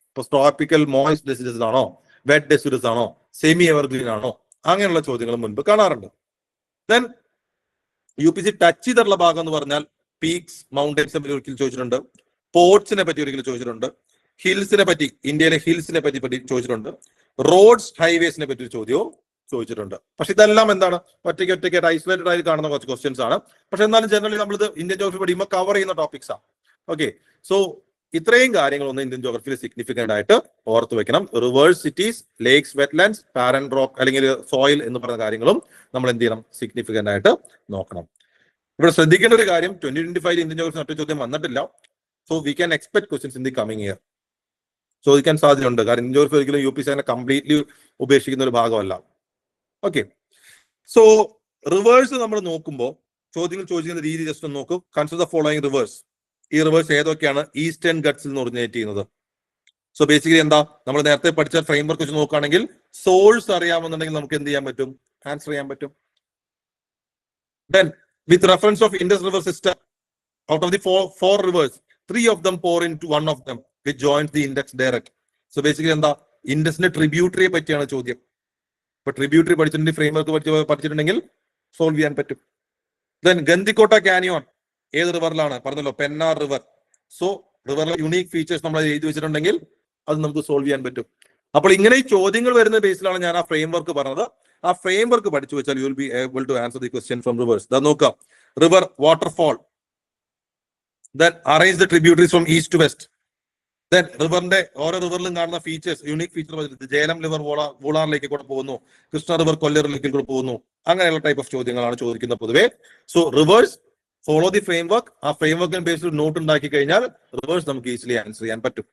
ഇപ്പൊ ട്രോപ്പിക്കൽ മോയിസ്റ്റ് ഡെസിഡസ് ആണോ, വെറ്റ് ഡെസിഡസ് ആണോ, സെമി എവർഗ്രീൻ ആണോ? അങ്ങനെയുള്ള ചോദ്യങ്ങൾ മുൻപ് കാണാറുണ്ട്. ദെൻ UPSC ടച്ച് ചെയ്തിട്ടുള്ള ഭാഗം എന്ന് പറഞ്ഞാൽ പീക്സ്, മൗണ്ടൻസിനെ പറ്റി ഒരിക്കലും ചോദിച്ചിട്ടുണ്ട്. പോർട്സിനെ പറ്റി ഒരിക്കലും ചോദിച്ചിട്ടുണ്ട്. ഹിൽസിനെ പറ്റി, ഇന്ത്യയിലെ ഹിൽസിനെ പറ്റി ചോദിച്ചിട്ടുണ്ട്. റോഡ്സ്, ഹൈവേസിനെ പറ്റി ഒരു ചോദ്യവും ചോദിച്ചിട്ടുണ്ട്. പക്ഷെ ഇതെല്ലാം എന്താണ്? ഒറ്റയ്ക്ക് ഐസൊലേറ്റഡ് ആയി കാണുന്ന കുറച്ച് ക്വസ്റ്റ്യൻസ് ആണ്. പക്ഷെ എന്നാലും ജനറലി നമ്മളിത് ഇന്ത്യൻ ജോഗ്രഫി പഠിക്കുമ്പോൾ കവർ ചെയ്യുന്ന ടോപ്പിക്സ് ആണ്. ഓക്കെ, സോ ഇത്രയും കാര്യങ്ങളൊന്നും ഇന്ത്യൻ ജോഗ്രഫിയിൽ സിഗ്നിഫിക്കന്റ് ആയിട്ട് ഓർത്ത് വെക്കണം. Reverse, cities, lakes, wetlands, parent rock അല്ലെങ്കിൽ സോയിൽ എന്ന് പറയുന്ന കാര്യങ്ങളും നമ്മൾ എന്ത് ചെയ്യണം? സിഗ്നിഫിക്കന്റ് ആയിട്ട് നോക്കണം. ഇവിടെ ശ്രദ്ധിക്കേണ്ട ഒരു കാര്യം, 2025 ഇന്ത്യൻ ജോഗ്രഫി ഒറ്റ ചോദ്യം വന്നിട്ടില്ല. So we can expect questions in the coming year. ചോദിക്കാൻ സാധ്യതയുണ്ട്. കാരണം ഇന്ത്യൻ ജോഗ്രഫി ഒരിക്കലും UPSC അതിനെ കംപ്ലീറ്റ്ലി ഉപേക്ഷിക്കുന്ന ഒരു ഭാഗമല്ല. ഓക്കെ, സോ റിവേഴ്സ് നമ്മൾ നോക്കുമ്പോൾ ചോദ്യങ്ങൾ ചോദിക്കുന്ന രീതി ജസ്റ്റ് ഒന്ന് നോക്കൂ. Consider the following reverse. ഈ റിവേഴ്സ് ഏതൊക്കെയാണ് ഈസ്റ്റേൺ ഗട്ട്സിൽ നിന്ന് ഒറിജിനേറ്റ് ചെയ്യുന്നത്? സോ ബേസിക്കലി എന്താ, നമ്മൾ നേരത്തെ പഠിച്ച ഫ്രെയിം വർക്ക് വെച്ച് നോക്കുകയാണെങ്കിൽ സോഴ്സ് അറിയാമെന്നുണ്ടെങ്കിൽ നമുക്ക് എന്ത് ചെയ്യാൻ പറ്റും? ആൻസർ ചെയ്യാൻ പറ്റും. Then, with reference of Indus River system, out of the four rivers, 3 of them pour into one of them, which joins the Indus direct. So basically എന്താ, ഇൻഡസിന്റെ ട്രിബ്യൂട്ടറിയെ പറ്റിയാണ് ചോദ്യം. ഇപ്പൊ ട്രിബ്യൂട്ടറി പഠിച്ചിട്ടുണ്ടെങ്കിൽ ഫ്രെയിം വർക്ക് പഠിച്ചിട്ടുണ്ടെങ്കിൽ സോൾവ് ചെയ്യാൻ പറ്റും. ദെൻ ഗന്ദിക്കോട്ട കാനിയോൺ ഏത് റിവറിലാണ്? പറഞ്ഞല്ലോ, Pennar river. So റിവറിലെ unique features നമ്മൾ എഴുതി വെച്ചിട്ടുണ്ടെങ്കിൽ അത് നമുക്ക് സോൾവ് ചെയ്യാൻ പറ്റും. അപ്പോൾ ഇങ്ങനെ ഈ ചോദ്യങ്ങൾ വരുന്ന ബേസിലാണ് ഞാൻ ആ ഫ്രെയിം വർക്ക് പറഞ്ഞത്. ആ ഫ്രെയിം വർക്ക് പഠിച്ചു വെച്ചാൽ you will be able to answer the question from rivers. ദാ നോക്കാം, river waterfall, then arrange the tributaries from east to west. Then റിവറിന്റെ ഓരോ റിവറിലും കാണുന്ന features, unique feature, Jhelum river വൂളാറിലേക്ക് കൂടെ പോകുന്നു, കൃഷ്ണ റിവർ കൊല്ലറിലേക്ക് കൂടെ പോകുന്നു, അങ്ങനെയുള്ള ടൈപ്പ് ഓഫ് ചോദ്യങ്ങളാണ് ചോദിക്കുന്നത് പൊതുവെ. So reverse follow the frame work. ആ ഫ്രെയിം വർക്കിന് ബേസ്ഡ് നോട്ട് ഉണ്ടാക്കി കഴിഞ്ഞാൽ റിവേഴ്സ് നമുക്ക് ഈസിലി ആൻസർ ചെയ്യാൻ പറ്റും.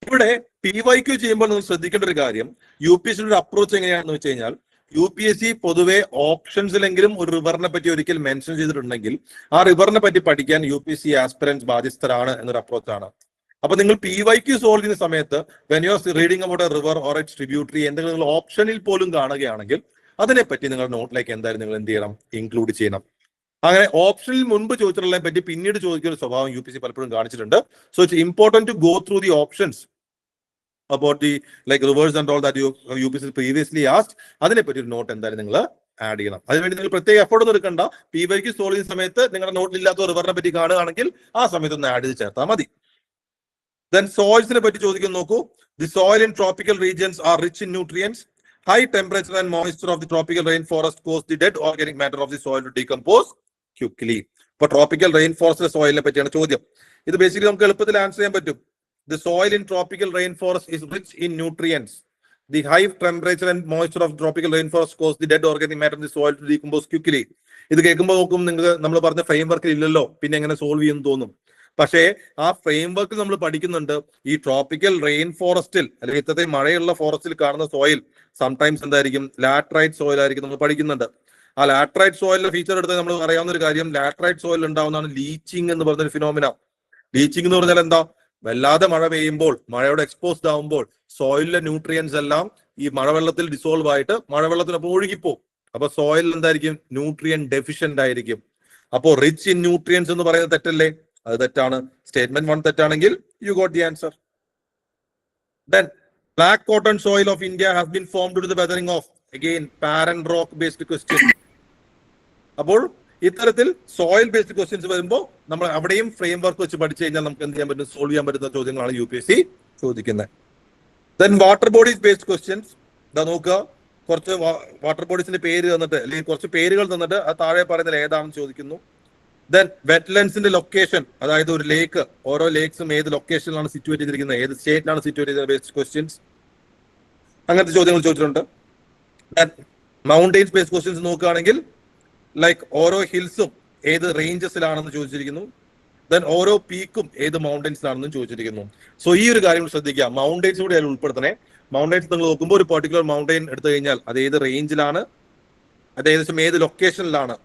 ഇവിടെ PYQ ചെയ്യുമ്പോൾ നിങ്ങൾ ശ്രദ്ധിക്കേണ്ട ഒരു കാര്യം, UPSC ഒരു അപ്രോച്ച് എങ്ങനെയാണെന്ന് വെച്ച് കഴിഞ്ഞാൽ, UPSC പൊതുവെ ഓപ്ഷൻസിലെങ്കിലും ഒരു റിവറിനെ പറ്റി ഒരിക്കൽ മെൻഷൻ ചെയ്തിട്ടുണ്ടെങ്കിൽ ആ റിവറിനെ പറ്റി പഠിക്കാൻ UPSC ആസ്പിറൻസ് ബാധ്യസ്ഥരാണ് എന്നൊരു അപ്രോച്ചാണ്. അപ്പൊ നിങ്ങൾ PYQ സോൾവ് ചെയ്യുന്ന സമയത്ത് when you R reading about A river or it's tributary എന്തെങ്കിലും നിങ്ങൾ ഓപ്ഷനിൽ പോലും കാണുകയാണെങ്കിൽ അതിനെപ്പറ്റി നിങ്ങളുടെ നോട്ടിലേക്ക് എന്തായാലും നിങ്ങൾ എന്ത് ചെയ്യണം? ഇൻക്ലൂഡ് ചെയ്യണം. അങ്ങനെ ഓപ്ഷനിൽ മുൻപ് ചോദിച്ചിട്ടുള്ളതിനെ പറ്റി പിന്നീട് ചോദിക്കുന്ന സ്വഭാവം UPSC പലപ്പോഴും കാണിച്ചിട്ടുണ്ട്. So it's important to go through the options about the like rivers and all that UPSC previously asked. അതിനെപ്പറ്റി ഒരു നോട്ട് എന്തായാലും നിങ്ങൾ ആഡ് ചെയ്യണം. അതിനുവേണ്ടി നിങ്ങൾ പ്രത്യേക എഫോർട്ട് ഒന്നും എടുക്കണ്ട. PYQ സോൾവ് ചെയ്യുന്ന സമയത്ത് നിങ്ങളുടെ നോട്ടിലില്ലാത്ത റിവറിനെ പറ്റി കാണുകയാണെങ്കിൽ ആ സമയത്ത് ഒന്ന് ആഡ് ചെയ്ത് ചേർത്താൽ മതി. ദെൻ സോയിൽസിനെ പറ്റി ചോദിക്കുന്നു. നോക്കൂ, the soil in tropical regions are rich in nutrients. High temperature and moisture of the tropical rain forest cause the dead organic matter of the soil to decompose quickly. ഇപ്പൊ ട്രോപ്പിക്കൽ റെയിൻ ഫോറസ്റ്റ് സോയിലിനെ പറ്റിയാണ് ചോദ്യം. ഇത് ബേസിക്കലി നമുക്ക് എളുപ്പത്തിൽ ആൻസർ ചെയ്യാൻ പറ്റും. The soil in tropical rainforest is rich in nutrients. The high temperature and moisture of tropical rainforest cause the dead organic matter in the soil to decompose quickly. ഇത് കേൾക്കുമ്പോൾ നോക്കും, നിങ്ങൾ നമ്മൾ പറഞ്ഞ ഫ്രെയിം വർക്കിൽ ഇല്ലല്ലോ, പിന്നെ എങ്ങനെ സോൾവ് ചെയ്യുമെന്ന് തോന്നും. പക്ഷേ ആ ഫ്രെയിം വർക്കിൽ നമ്മൾ പഠിക്കുന്നുണ്ട്, ഈ ട്രോപ്പിക്കൽ റെയിൻ ഫോറസ്റ്റിൽ അല്ലെങ്കിൽ ഇത്തരത്തിൽ മഴയുള്ള ഫോറസ്റ്റിൽ കാണുന്ന സോയിൽ സംടൈംസ് എന്തായിരിക്കും? ലാറ്ററൈറ്റ് സോയിൽ ആയിരിക്കും നമ്മൾ പഠിക്കുന്നുണ്ട്. ആ ലാറ്ററൈറ്റ് സോയിലിന്റെ ഫീച്ചർ എടുത്ത് നമ്മൾ അറിയാവുന്ന ഒരു കാര്യം, ലാറ്ററൈറ്റ് സോയിൽ ഉണ്ടാവുന്നതാണ് ലീച്ചിങ് എന്ന് പറഞ്ഞൊരു ഫിനോമിന. ലീച്ചിങ് എന്ന് പറഞ്ഞാൽ എന്താ? വല്ലാതെ മഴ പെയ്യുമ്പോൾ, മഴയോട് എക്സ്പോസ്ഡ് ആവുമ്പോൾ സോയിലിലെ ന്യൂട്രിയൻസ് എല്ലാം ഈ മഴവെള്ളത്തിൽ ഡിസോൾവ് ആയിട്ട് മഴവെള്ളത്തിനൊപ്പം ഒഴുകിപ്പോവും. അപ്പൊ സോയിൽ എന്തായിരിക്കും? ന്യൂട്രിയൻ ഡെഫിഷ്യന്റ് ആയിരിക്കും. അപ്പോ റിച്ച് ഇൻ ന്യൂട്രിയൻസ് എന്ന് പറയുന്നത് തെറ്റല്ലേ? അത് തെറ്റാണ്. സ്റ്റേറ്റ്മെന്റ് 1 തെറ്റാണെങ്കിൽ you got the answer. Then black cotton soil of India has been formed due to the weathering of, again parent rock based question. അപ്പോൾ ഇത്തരത്തിൽ സോയിൽ ബേസ്ഡ് ക്വസ്റ്റ്യൻസ് വരുമ്പോൾ നമ്മൾ അവിടെയും ഫ്രെയിം വർക്ക് വെച്ച് പഠിച്ചു കഴിഞ്ഞാൽ നമുക്ക് എന്ത് ചെയ്യാൻ പറ്റും? സോൾവ് ചെയ്യാൻ പറ്റുന്ന ചോദ്യങ്ങളാണ് UPSC ചോദിക്കുന്നത്. Then water bodies based questions. ഇതാ നോക്കുക, കുറച്ച് വാട്ടർ ബോഡീസിന്റെ പേര് തന്നിട്ട് അല്ലെങ്കിൽ കുറച്ച് പേരുകൾ തന്നിട്ട് അത് താഴെ പറയുന്നത് ഏതാണെന്ന് ചോദിക്കുന്നു. ദെൻ വെറ്റ്ലൻഡ്സിന്റെ ലൊക്കേഷൻ, അതായത് ഒരു ലേക്ക്, ഓരോ ലേക്സും ഏത് ലൊക്കേഷനിലാണ് സിറ്റുവേറ്റ് ചെയ്തിരിക്കുന്നത്, ഏത് സ്റ്റേറ്റിലാണ് സിറ്റുവേറ്റ് ചെയ്തത് ബേസ്ഡ് ക്വസ്റ്റ്യൻസ്, അങ്ങനത്തെ ചോദ്യങ്ങൾ ചോദിച്ചിട്ടുണ്ട്. ദെൻ മൗണ്ടെയിൻസ് ബേസ്ഡ് ക്വസ്റ്റ്യൻസ് നോക്കുകയാണെങ്കിൽ ലൈക്ക് ഓരോ ഹിൽസും ഏത് റേഞ്ചസിലാണെന്ന് ചോദിച്ചിരിക്കുന്നു. ദെൻ ഓരോ പീക്കും ഏത് മൗണ്ടൻസിലാണെന്നും ചോദിച്ചിരിക്കുന്നു. സോ ഈ ഒരു കാര്യം ശ്രദ്ധിക്കുക, മൗണ്ടൻസ് കൂടി അതിൽ ഉൾപ്പെടുത്തണേ. മൗണ്ടൻസ് നിങ്ങൾ നോക്കുമ്പോൾ ഒരു പെർട്ടിക്കുലർ മൗണ്ടൈൻ എടുത്തു കഴിഞ്ഞാൽ അത് ഏത് റേഞ്ചിലാണ്, അത് ഏകദേശം ഏത് ലൊക്കേഷനിലാണ്.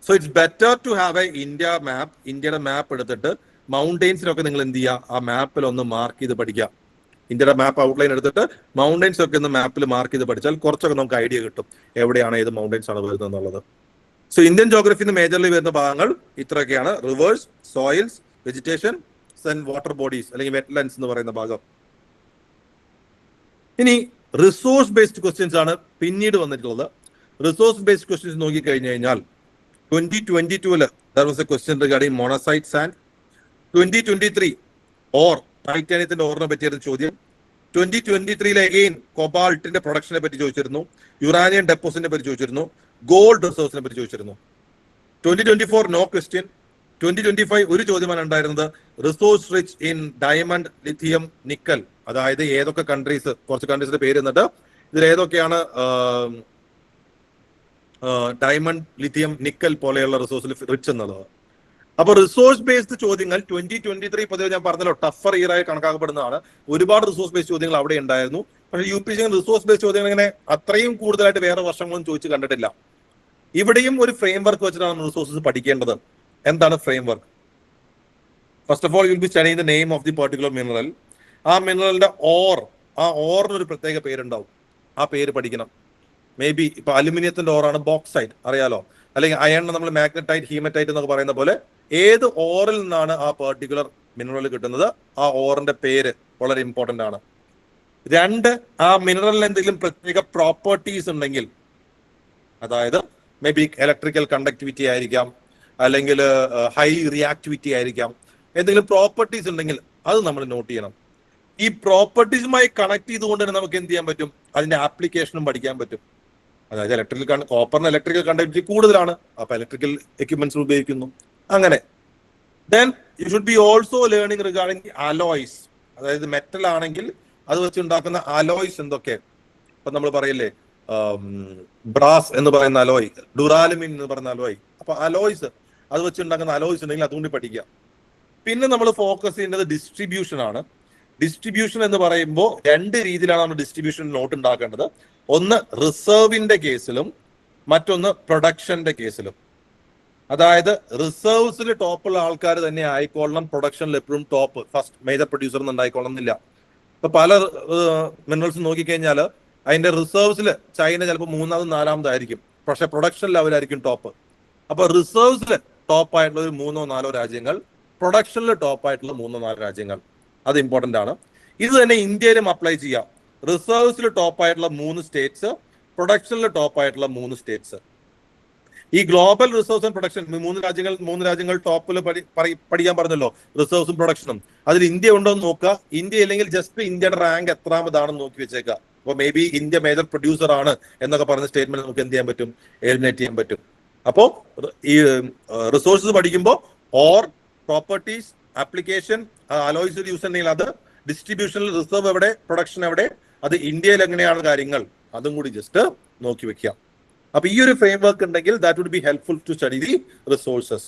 So it's better to have a India map. ഇന്ത്യയുടെ മാപ്പ് എടുത്തിട്ട് മൗണ്ടൻസിനൊക്കെ നിങ്ങൾ എന്ത് ചെയ്യുക? ആ മാപ്പിൽ ഒന്ന് മാർക്ക് ചെയ്ത് പഠിക്കുക. ഇന്ത്യയുടെ മാപ്പ് ഔട്ട്ലൈൻ എടുത്തിട്ട് മൗണ്ടൻസ് ഒക്കെ ഒന്ന് മാപ്പിൽ മാർക്ക് ചെയ്ത് പഠിച്ചാൽ കുറച്ചൊക്കെ നമുക്ക് ഐഡിയ കിട്ടും എവിടെയാണ് ഏത് മൗണ്ടൻസ് ആണ് വരുന്നത് എന്നുള്ളത്. സോ ഇന്ത്യൻ ജോഗ്രഫിന്ന് മേജർലി വരുന്ന ഭാഗങ്ങൾ ഇത്രയൊക്കെയാണ്: reverse, soils, vegetation, and water bodies അല്ലെങ്കിൽ വെറ്റ്ലാൻഡ്സ് എന്ന് പറയുന്ന ഭാഗം. ഇനി റിസോഴ്സ് ബേസ്ഡ് ക്വസ്റ്റ്യൻസ് ആണ് പിന്നീട് വന്നിട്ടുള്ളത്. റിസോഴ്സ് ബേസ്ഡ് ക്വസ്റ്റ്യൻസ് നോക്കിക്കഴിഞ്ഞു കഴിഞ്ഞാൽ 2022 there was a question regarding monazite sand. 2023 or ടൈറ്റാനിയത്തിന്റെ ഓറിനെ പറ്റിയായിരുന്നു ചോദ്യം. 2023 അഗെയിൻ കൊബാൾട്ടിന്റെ പ്രൊഡക്ഷനെ പറ്റി ചോദിച്ചിരുന്നു, യുറാനിയം ഡെപ്പോസിറ്റിനെ പറ്റി ചോദിച്ചിരുന്നു, ഗോൾഡ് റിസോഴ്സിനെ പറ്റി ചോദിച്ചിരുന്നു. 2024 നോ ക്വസ്റ്റ്യൻ. 2025 ഒരു ചോദ്യമാണ് ഉണ്ടായിരുന്നത്, resource rich in diamond, lithium, nickel. അതായത് ഏതൊക്കെ കൺട്രീസ്, കുറച്ച് കൺട്രീസിന്റെ പേര് എന്നിട്ട് ഇതിൽ ഏതൊക്കെയാണ് ഡയമണ്ട്, ലിഥിയം, നിക്കൽ പോലെയുള്ള റിസോഴ്സിൽ റിച്ച് എന്നുള്ളത്. അപ്പൊ റിസോഴ്സ് ബേസ്ഡ് ചോദ്യങ്ങൾ 2023 പൊതുവെ ഞാൻ പറഞ്ഞല്ലോ ടഫർ ഇയർ ആയി കണക്കാക്കപ്പെടുന്നതാണ്. ഒരുപാട് റിസോഴ്സ് ബേസ്ഡ് ചോദ്യങ്ങൾ അവിടെ ഉണ്ടായിരുന്നു. പക്ഷേ UPSC റിസോഴ്സ് ബേസ്ഡ് ചോദ്യങ്ങൾ ഇങ്ങനെ അത്രയും കൂടുതലായിട്ട് വേറെ വർഷങ്ങളൊന്നും ചോദിച്ച് കണ്ടിട്ടില്ല. ഇവിടെയും ഒരു ഫ്രെയിം വർക്ക് വെച്ചിട്ടാണ് റിസോഴ്സസ് പഠിക്കേണ്ടത്. എന്താണ് frame work? First of all U will be studying the name of the particular mineral. ആ മിനറലിന്റെ ആ ഓറിന് ഒരു പ്രത്യേക പേരുണ്ടാവും, ആ പേര് പഠിക്കണം. മേ ബി ഇപ്പൊ അലുമിനിയത്തിന്റെ ഓറാണ് ബോക്സൈറ്റ്, അറിയാലോ, അല്ലെങ്കിൽ അയണിന് നമ്മൾ മാഗ്നറ്റൈറ്റ്, ഹീമറ്റൈറ്റ് എന്നൊക്കെ പറയുന്ന പോലെ ഏത് ഓറിൽ നിന്നാണ് ആ പെർട്ടിക്കുലർ മിനറൽ കിട്ടുന്നത്, ആ ഓറിന്റെ പേര് വളരെ ഇമ്പോർട്ടന്റ് ആണ്. 2, ആ മിനറലിന് എന്തെങ്കിലും പ്രത്യേക പ്രോപ്പർട്ടീസ് ഉണ്ടെങ്കിൽ, അതായത് മേ ബി ഇലക്ട്രിക്കൽ കണ്ടക്ടിവിറ്റി ആയിരിക്കാം, അല്ലെങ്കിൽ ഹൈ റിയാക്ടിവിറ്റി ആയിരിക്കാം, എന്തെങ്കിലും പ്രോപ്പർട്ടീസ് ഉണ്ടെങ്കിൽ അത് നമ്മൾ നോട്ട് ചെയ്യണം. ഈ പ്രോപ്പർട്ടീസുമായി കണക്ട് ചെയ്തുകൊണ്ട് തന്നെ നമുക്ക് എന്ത് ചെയ്യാൻ പറ്റും, അതിന്റെ ആപ്ലിക്കേഷനും പഠിക്കാൻ പറ്റും. അതായത് കോപ്പറിന് ഇലക്ട്രിക്കൽ കണ്ടക്ടിവിറ്റി കൂടുതലാണ്, അപ്പൊ ഇലക്ട്രിക്കൽ എക്യുപ്മെന്റ്സ് ഉപയോഗിക്കുന്നു. അങ്ങനെ then you should B also learning regarding the alloys. അതായത് മെറ്റൽ ആണെങ്കിൽ അത് വെച്ചുണ്ടാക്കുന്ന അലോയ്സ് എന്തൊക്കെ. ഇപ്പൊ നമ്മൾ പറയില്ലേ ബ്രാസ് എന്ന് പറയുന്ന അലോയ്, ഡുറാലുമിൻ എന്ന് പറയുന്ന അലോയ്. അപ്പൊ അലോയ്സ്, അത് വെച്ചുണ്ടാക്കുന്ന അലോയ്സ് ഉണ്ടെങ്കിൽ അതുകൊണ്ട് പഠിക്കുക. പിന്നെ നമ്മൾ ഫോക്കസ് ചെയ്യുന്നത് ഡിസ്ട്രിബ്യൂഷൻ ആണ്. ഡിസ്ട്രിബ്യൂഷൻ എന്ന് പറയുമ്പോൾ 2 രീതിയിലാണ് നമ്മൾ ഡിസ്ട്രിബ്യൂഷൻ നോട്ട് ഉണ്ടാക്കേണ്ടത്. ഒന്ന് റിസർവിന്റെ കേസിലും മറ്റൊന്ന് പ്രൊഡക്ഷന്റെ കേസിലും. അതായത് റിസർവ്സിൽ ടോപ്പുള്ള ആൾക്കാർ തന്നെ ആയിക്കൊള്ളണം പ്രൊഡക്ഷനിൽ എപ്പോഴും ടോപ്പ് ഫസ്റ്റ് മേജർ പ്രൊഡ്യൂസർ ഉണ്ടായിക്കൊള്ളണം എന്നില്ല. ഇപ്പൊ പല മിനറൽസ് നോക്കിക്കഴിഞ്ഞാൽ അതിന്റെ റിസർവ്സിൽ ചൈന ചിലപ്പോൾ 3ാമതും 4ാമതായിരിക്കും, പക്ഷെ പ്രൊഡക്ഷനിൽ അവരായിരിക്കും ടോപ്പ്. അപ്പൊ റിസർവ്സിൽ ടോപ്പ് ആയിട്ടുള്ള ഒരു 3ഓ 4ഓ രാജ്യങ്ങൾ, പ്രൊഡക്ഷനിൽ ടോപ്പ് ആയിട്ടുള്ള 3ഓ 4 രാജ്യങ്ങൾ. അത് ഇമ്പോർട്ടന്റ് ആണ്. ഇത് തന്നെ ഇന്ത്യയിലും അപ്ലൈ ചെയ്യാം. റിസർവ്സിൽ ടോപ്പ് ആയിട്ടുള്ള 3 സ്റ്റേറ്റ്സ്, പ്രൊഡക്ഷനിൽ ടോപ്പ് ആയിട്ടുള്ള 3 സ്റ്റേറ്റ്സ്. ഈ ഗ്ലോബൽ റിസർവ്സ് ആൻഡ് പ്രൊഡക്ഷൻ 3 രാജ്യങ്ങൾ ടോപ്പിൽ പഠിക്കാൻ പറഞ്ഞല്ലോ, റിസർവ്സും പ്രൊഡക്ഷനും. അതിൽ ഇന്ത്യ ഉണ്ടോ എന്ന് നോക്കുക. ഇന്ത്യ ഇല്ലെങ്കിൽ ജസ്റ്റ് ഇന്ത്യയുടെ റാങ്ക് എത്രാമതാണെന്ന് നോക്കി വെച്ചേക്കുക. അപ്പൊ may be India major producer ആണ് എന്നൊക്കെ പറഞ്ഞ സ്റ്റേറ്റ്മെന്റ് നമുക്ക് എന്ത് ചെയ്യാൻ പറ്റും, എലിമിനേറ്റ് ചെയ്യാൻ പറ്റും. അപ്പോ ഈ റിസോഴ്സസ് പഠിക്കുമ്പോൾ or, properties, application, alloys use ഉണ്ടെങ്കിൽ അത്, ഡിസ്ട്രിബ്യൂഷനിൽ റിസർവ് എവിടെ, പ്രൊഡക്ഷൻ എവിടെ, അത് ഇന്ത്യയിൽ എങ്ങനെയാണ് കാര്യങ്ങൾ, അതും കൂടി ജസ്റ്റ് നോക്കി വെക്കുക. അപ്പൊ ഈ ഒരു ഫ്രെയിം വർക്ക് ഉണ്ടെങ്കിൽ that would be helpful to study the resources.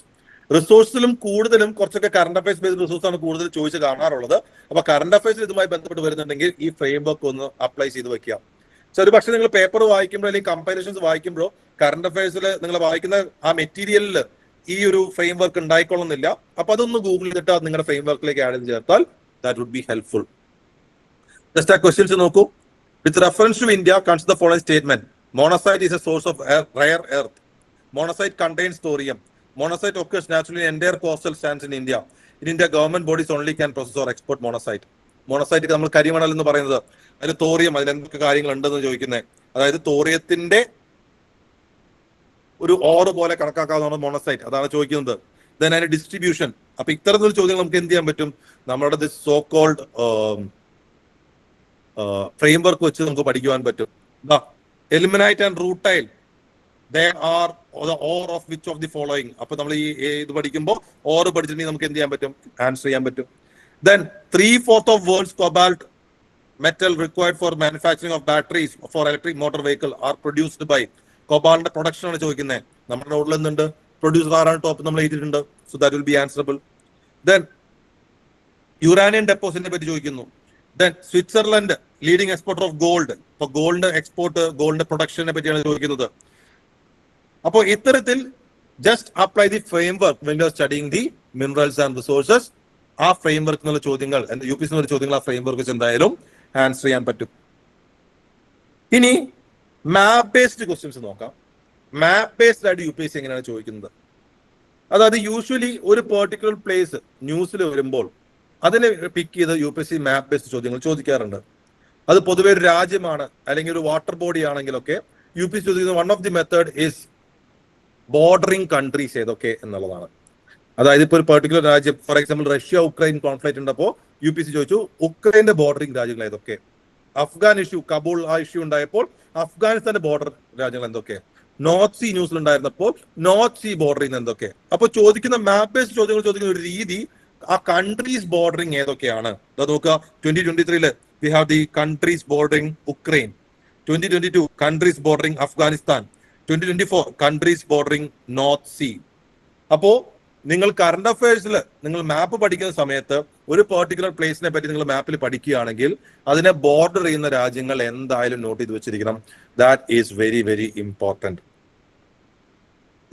റിസോഴ്സിലും കൂടുതലും കുറച്ചൊക്കെ കറണ്ട് അഫയേഴ്സ് ബേസ്ഡ് റിസോഴ്സ് ആണ് കൂടുതൽ ചോദിച്ച് കാണാറുള്ളത്. അപ്പൊ കറണ്ട് അഫയേഴ്സിൽ ഇതുമായി ബന്ധപ്പെട്ട് വരുന്നുണ്ടെങ്കിൽ ഈ ഫ്രെയിം വർക്ക് ഒന്ന് അപ്ലൈ ചെയ്ത് വെക്കുക. ഒരു പക്ഷേ നിങ്ങൾ പേപ്പർ വായിക്കുമ്പോൾ അല്ലെങ്കിൽ കമ്പൈലേഷൻസ് വായിക്കുമ്പോൾ കറണ്ട് അഫയേഴ്സിൽ നിങ്ങൾ വായിക്കുന്ന ആ മെറ്റീരിയലിൽ ഈ ഒരു ഫ്രെയിം വർക്ക് ഉണ്ടായിക്കൊള്ളുന്നില്ല. അപ്പൊ അതൊന്ന് ഗൂഗിൾ ചെയ്തിട്ട് അത് നിങ്ങളുടെ ഫ്രെയിം വർക്കിലേക്ക് ആഡ് ചെയ്ത് ചേർത്താൽ that would be helpful. Just ആ ക്വസ്റ്റ്യൻസ് നോക്കൂ. With reference to India consider the following statement. Monazite is a source of rare earth. Monazite contains thorium. Monazite occurs naturally in entire coastal sands in India. In India, government bodies only can process or export monazite. Monazite നമ്മൾ കരിമണൽ എന്ന് പറയുന്നത്, അതിൽ തോറിയം, അതിൽ എന്തൊക്കെ കാര്യങ്ങൾ ഉണ്ടെന്ന് ചോദിക്കുന്നത്. അതായത് തോറിയത്തിന്റെ ഒരു ഓറ് പോലെ കണക്കാക്കാവുന്ന മോണസൈറ്റ്, അതാണ് ചോദിക്കുന്നത്. ദെൻ അതിന്റെ ഡിസ്ട്രിബ്യൂഷൻ. അപ്പൊ ഇത്തരത്തിലുള്ള ചോദ്യങ്ങൾ നമുക്ക് എന്ത് ചെയ്യാൻ പറ്റും, നമ്മുടെ സോ കോൾഡ് ഫ്രെയിം വർക്ക് വെച്ച് നമുക്ക് പഠിക്കുവാൻ പറ്റും. Ilmenite and rutile, they are the ore of which of the following. അപ്പൊ നമ്മൾ ഈ ഇത് പഠിക്കുമ്പോൾ ഓർ പഠിച്ചിട്ടുണ്ടെങ്കിൽ നമുക്ക് എന്ത് ചെയ്യാൻ പറ്റും, ആൻസർ ചെയ്യാൻ പറ്റും. Then 3/4 of world's cobalt metal required for manufacturing of batteries for electric motor vehicle are produced by. കോബാളിന്റെ പ്രൊഡക്ഷൻ ആണ് ചോദിക്കുന്നത്. നമ്മുടെ നോട്ടിൽ എന്തുണ്ട്, പ്രൊഡ്യൂസർ ആരാണ് ടോപ്പ് നമ്മൾ എഴുതിയിട്ടുണ്ട്. So that will be answerable. Then uranium ഡെപ്പോസിറ്റിനെ പറ്റി ചോദിക്കുന്നു. Then Switzerland leading exporter of gold. ഇപ്പൊ ഗോൾഡ് എക്സ്പോർട്ട്, ഗോൾഡിന്റെ പ്രൊഡക്ഷനെ പറ്റിയാണ് ചോദിക്കുന്നത്. അപ്പോൾ ഇത്തരത്തിൽ just apply the framework when you are studying the minerals and resources. ആ ഫ്രെയിം വർക്ക് എന്നുള്ള ചോദ്യങ്ങൾ, UPSC എന്നുള്ള ചോദ്യങ്ങൾ ആ ഫ്രെയിം വർക്ക് വെച്ച് എന്തായാലും ആൻസർ ചെയ്യാൻ പറ്റും. ഇനി മാപ്പ് ബേസ്ഡ് ക്വസ്റ്റ്യൻസ് നോക്കാം. മാപ്പ് ബേസ്ഡ് ആയിട്ട് UPSC എങ്ങനെയാണ് ചോദിക്കുന്നത്. അതായത് യൂഷ്വലി ഒരു പെർട്ടിക്കുലർ പ്ലേസ് ന്യൂസിൽ വരുമ്പോൾ അതിനെ പിക്ക് ചെയ്ത് UPSC മാപ്പ് ബേസ്ഡ് ചോദ്യങ്ങൾ ചോദിക്കാറുണ്ട്. അത് പൊതുവെ ഒരു രാജ്യമാണ് അല്ലെങ്കിൽ ഒരു വാട്ടർ ബോഡി ആണെങ്കിലൊക്കെ UPSC ചോദിക്കുന്ന one of the method is bordering countries ഏതൊക്കെ എന്നുള്ളതാണ്. അതായത് ഇപ്പോൾ ഒരു പെർട്ടിക്കുലർ രാജ്യം, for example Russia Ukraine conflict ഉണ്ടപ്പോൾ UPSC ചോദിച്ചു ഉക്രൈന്റെ ബോർഡറിംഗ് രാജ്യങ്ങൾ ഏതൊക്കെ. അഫ്ഗാൻ ഇഷ്യൂ, കബൂൾ ആ ഇഷ്യൂ ഉണ്ടായപ്പോൾ അഫ്ഗാനിസ്ഥാന്റെ ബോർഡർ രാജ്യങ്ങൾ എന്തൊക്കെ. നോർത്ത് സീ ന്യൂസിൽ ഉണ്ടായിരുന്നപ്പോൾ നോർത്ത് സീ ബോർഡറിംഗ് എന്തൊക്കെ. അപ്പോൾ ചോദിക്കുന്ന മാപ്പ് ബേസ്ഡ് ചോദ്യങ്ങൾ ചോദിക്കുന്ന ഒരു രീതി ആ കൺട്രീസ് ബോർഡറിംഗ് ഏതൊക്കെയാണ്. അത് നോക്കുക, 2023 we have the countries bordering Ukraine, 2022 countries bordering Afghanistan, 2024 countries bordering North Sea. അപ്പോ നിങ്ങൾ കറണ്ട് അഫയേഴ്സിൽ നിങ്ങൾ മാപ്പ് പഠിക്കുന്ന സമയത്ത് ഒരു പെർട്ടിക്കുലർ പ്ലേസിനെ പറ്റി നിങ്ങൾ മാപ്പിൽ പഠിക്കുകയാണെങ്കിൽ അതിനെ ബോർഡർ ചെയ്യുന്ന രാജ്യങ്ങൾ എന്തായാലും നോട്ട് ചെയ്ത് വെച്ചിരിക്കണം. That is very very important.